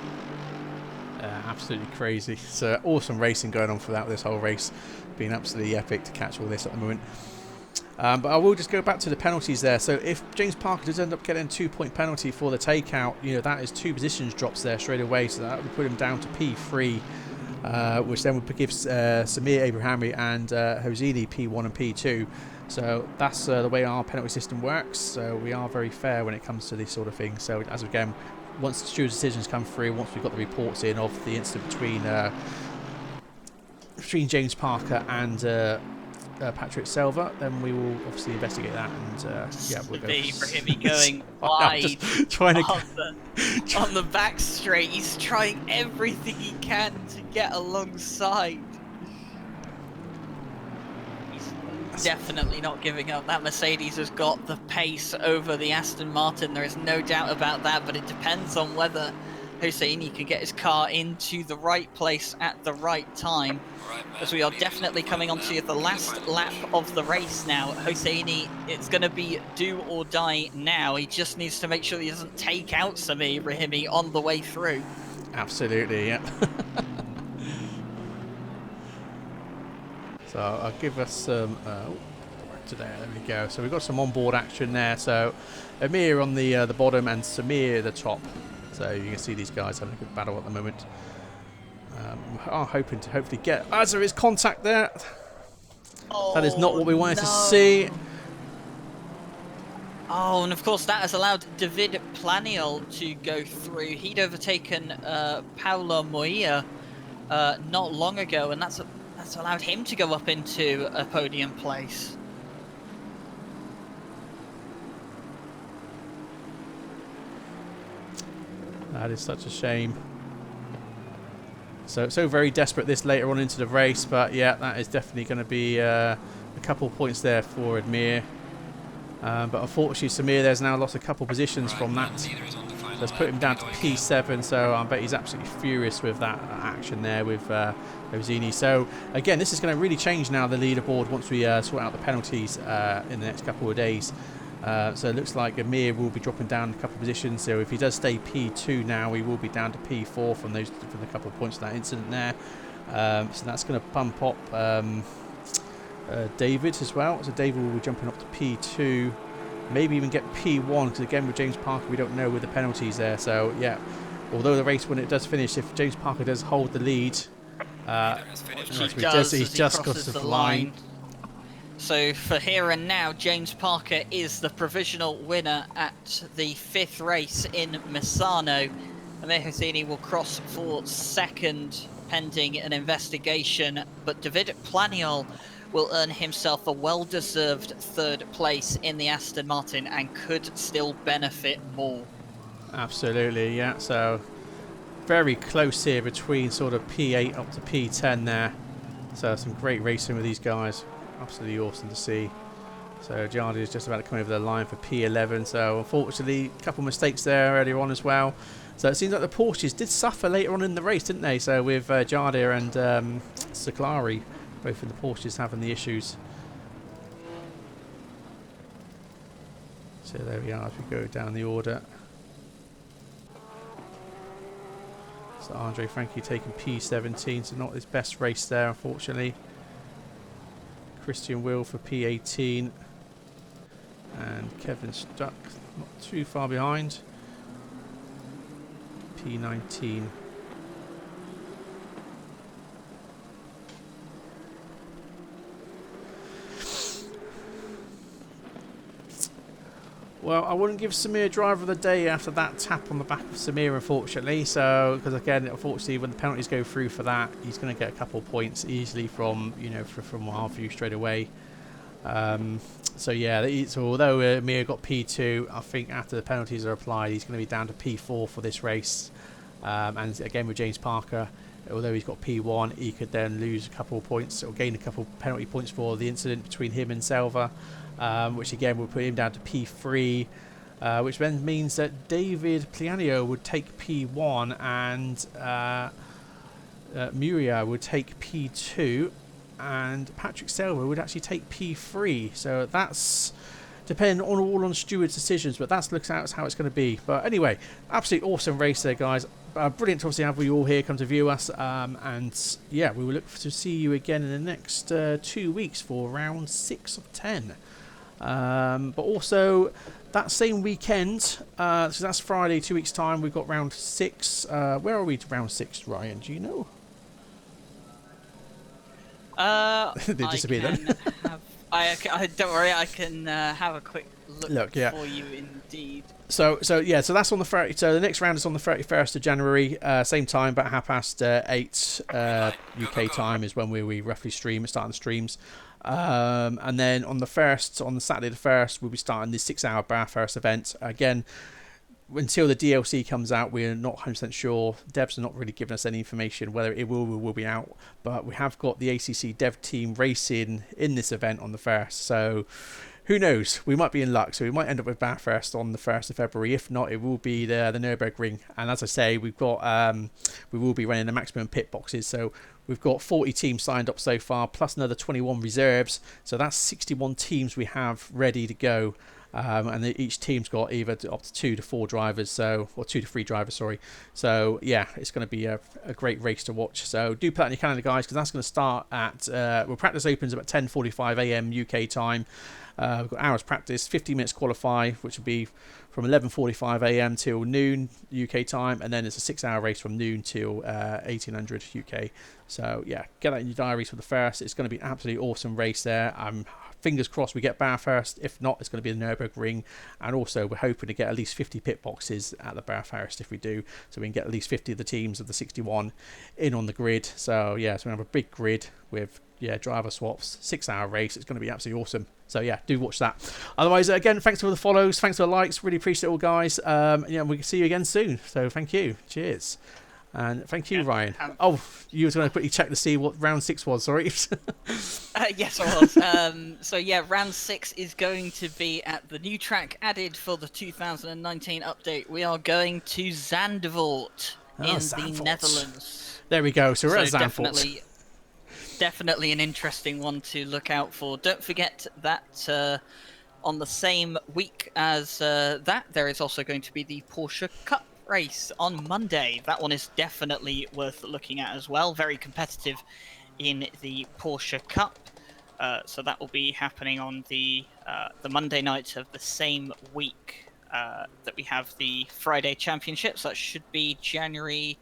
Absolutely crazy. So awesome racing going on for this whole race. Being absolutely epic to catch all this at the moment. But I will just go back to the penalties there. So if James Parker does end up getting a 2-point penalty for the takeout, you know, that is 2 positions drops there straight away. So that would put him down to P3. Which then would give Samir Ibrahimi and Hosseini P1 and P2. So that's the way our penalty system works. So we are very fair when it comes to this sort of thing. So as again, once the steward's decisions come through, once we've got the reports in of the incident between James Parker and Patrick Silva, then we will obviously investigate that, and yeah, we'll go. Ibrahimi going wide trying on the back straight. He's trying everything he can to get alongside. He's definitely not giving up. That Mercedes has got the pace over the Aston Martin. There is no doubt about that, but it depends on whether Hosseini can get his car into the right place at the right time. As we are definitely coming onto the last lap of the race now. Hosseini, it's going to be do or die now. He just needs to make sure he doesn't take out Samir Ibrahimi on the way through. Absolutely, yeah. So I'll give us some there we go. So we've got some onboard action there. So Amir on the bottom and Samir at the top. So you can see these guys having a good battle at the moment. We are hoping to hopefully get... As there is contact there. Oh, that is not what we wanted to see. Oh, and of course that has allowed David Planiol to go through. He'd overtaken Paulo Moia not long ago, and that's allowed him to go up into a podium place. That is such a shame. So very desperate this later on into the race, but yeah, that is definitely going to be a couple of points there for Admir. But unfortunately, Samir there's now lost a couple positions from that. So let's put him down to P7. So I bet he's absolutely furious with that action there with Hosseini. So again, this is going to really change now the leaderboard once we sort out the penalties in the next couple of days. So it looks like Amir will be dropping down a couple of positions. So if he does stay P2 now, he will be down to P4 from the couple of points of that incident there. So that's going to bump up David as well. So David will be jumping up to P2, maybe even get P1, because again with James Parker we don't know with the penalties there. So yeah, although the race when it does finish, if James Parker does hold the lead, he just crosses the line. So for here and now, James Parker is the provisional winner at the 5th race in Misano. Amir Hosseini will cross for second pending an investigation, but David Planiol will earn himself a well-deserved 3rd place in the Aston Martin and could still benefit more. Absolutely, yeah. So very close here between sort of P8 up to P10 there. So some great racing with these guys. Absolutely awesome to see. So Jardy is just about to come over the line for P11. So unfortunately, a couple of mistakes there earlier on as well. So it seems like the Porsches did suffer later on in the race, didn't they? So with Jardy and Saklari, both in the Porsches having the issues. So there we are as we go down the order. So Andre Frankie taking P17, so not his best race there, unfortunately. Christian Will for P18. And Kevin Stuck, not too far behind. P19. Well, I wouldn't give Samir driver of the day after that tap on the back of Samir, unfortunately. So, because again, unfortunately, when the penalties go through for that, he's going to get a couple of points easily from, you know, from our view straight away. So yeah, so although Amir got P2, I think after the penalties are applied, he's going to be down to P4 for this race. And again with James Parker, although he's got P1, he could then lose a couple of points or gain a couple of penalty points for the incident between him and Selva, which again will put him down to P3, which then means that David Plianio would take P1 and Muria would take P2. And Patrick Selva would actually take P3. So that's depending on stewards' decisions, but that looks out how it's going to be. But anyway, absolutely awesome race there, guys. Brilliant to obviously have you all here come to view us. And yeah, we will look to see you again in the next 2 weeks for round 6 of 10. But also that same weekend, so that's Friday, 2 weeks' time, we've got round 6. Where are we to round 6, Ryan? Do you know? They disappeared then. Don't worry, I can have a quick look yeah. for you indeed. So that's on the 30. So the next round is on the 31st of January, same time, about 8:30 UK time is when we roughly starting the streams. And then on the Saturday the 1st, we'll be starting the 6-hour Bathurst event again. Until the DLC comes out, we're not 100% sure. Devs are not really giving us any information whether it will be out. But we have got the ACC dev team racing in this event on the 1st. So who knows? We might be in luck. So we might end up with Bathurst on the 1st of February. If not, it will be the Nürburgring. And as I say, we will be running the maximum pit boxes. So we've got 40 teams signed up so far, plus another 21 reserves. So that's 61 teams we have ready to go. And each team's got either up to 2 to 4 drivers, or 2 to 3 drivers, sorry. So yeah, it's going to be a great race to watch. So do put that in your calendar, guys, because that's going to start at practice opens about 10:45 a.m. UK time. We've got hours practice, 15 minutes qualify, which will be from 11:45 a.m. till noon UK time, and then it's a 6-hour race from noon till 1800 UK. So yeah, get that in your diaries for the 1st. It's going to be an absolutely awesome race there. Fingers crossed we get Bathurst. If not, it's going to be the Nürburgring. And also, we're hoping to get at least 50 pit boxes at the Bathurst if we do. So we can get at least 50 of the teams of the 61 in on the grid. So, yeah, so we have a big grid with, driver swaps, 6-hour race. It's going to be absolutely awesome. So, yeah, do watch that. Otherwise, again, thanks for the follows. Thanks for the likes. Really appreciate it all, guys. We can see you again soon. So, thank you. Cheers. And thank you, Ryan. You were going to quickly check to see what round 6 was, sorry. Yes, I was. So yeah, round 6 is going to be at the new track added for the 2019 update. We are going to Zandvoort in the Netherlands. There we go. So we're at Zandvoort. Definitely an interesting one to look out for. Don't forget that on the same week as that, there is also going to be the Porsche Cup race on Monday. That one is definitely worth looking at as well. Very competitive in the Porsche Cup. So that will be happening on the Monday night of the same week that we have the Friday Championships. That should be January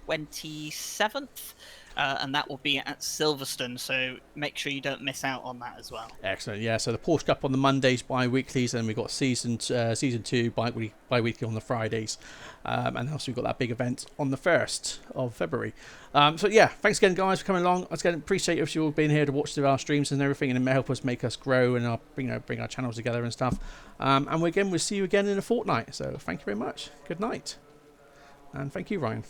27th. and that will be at Silverstone, so make sure you don't miss out on that as well. Excellent. Yeah, so the Porsche Cup on the Mondays, bi-weeklies, and we've got season 2 bi-weekly on the Fridays, and also we've got that big event on the 1st of February. So yeah, thanks again, guys, for coming along. I appreciate you all being here to watch our streams and everything, and it help us make us grow and bring our channels together and stuff. And we'll see you again in a fortnight. So thank you very much. Good night, and thank you, Ryan.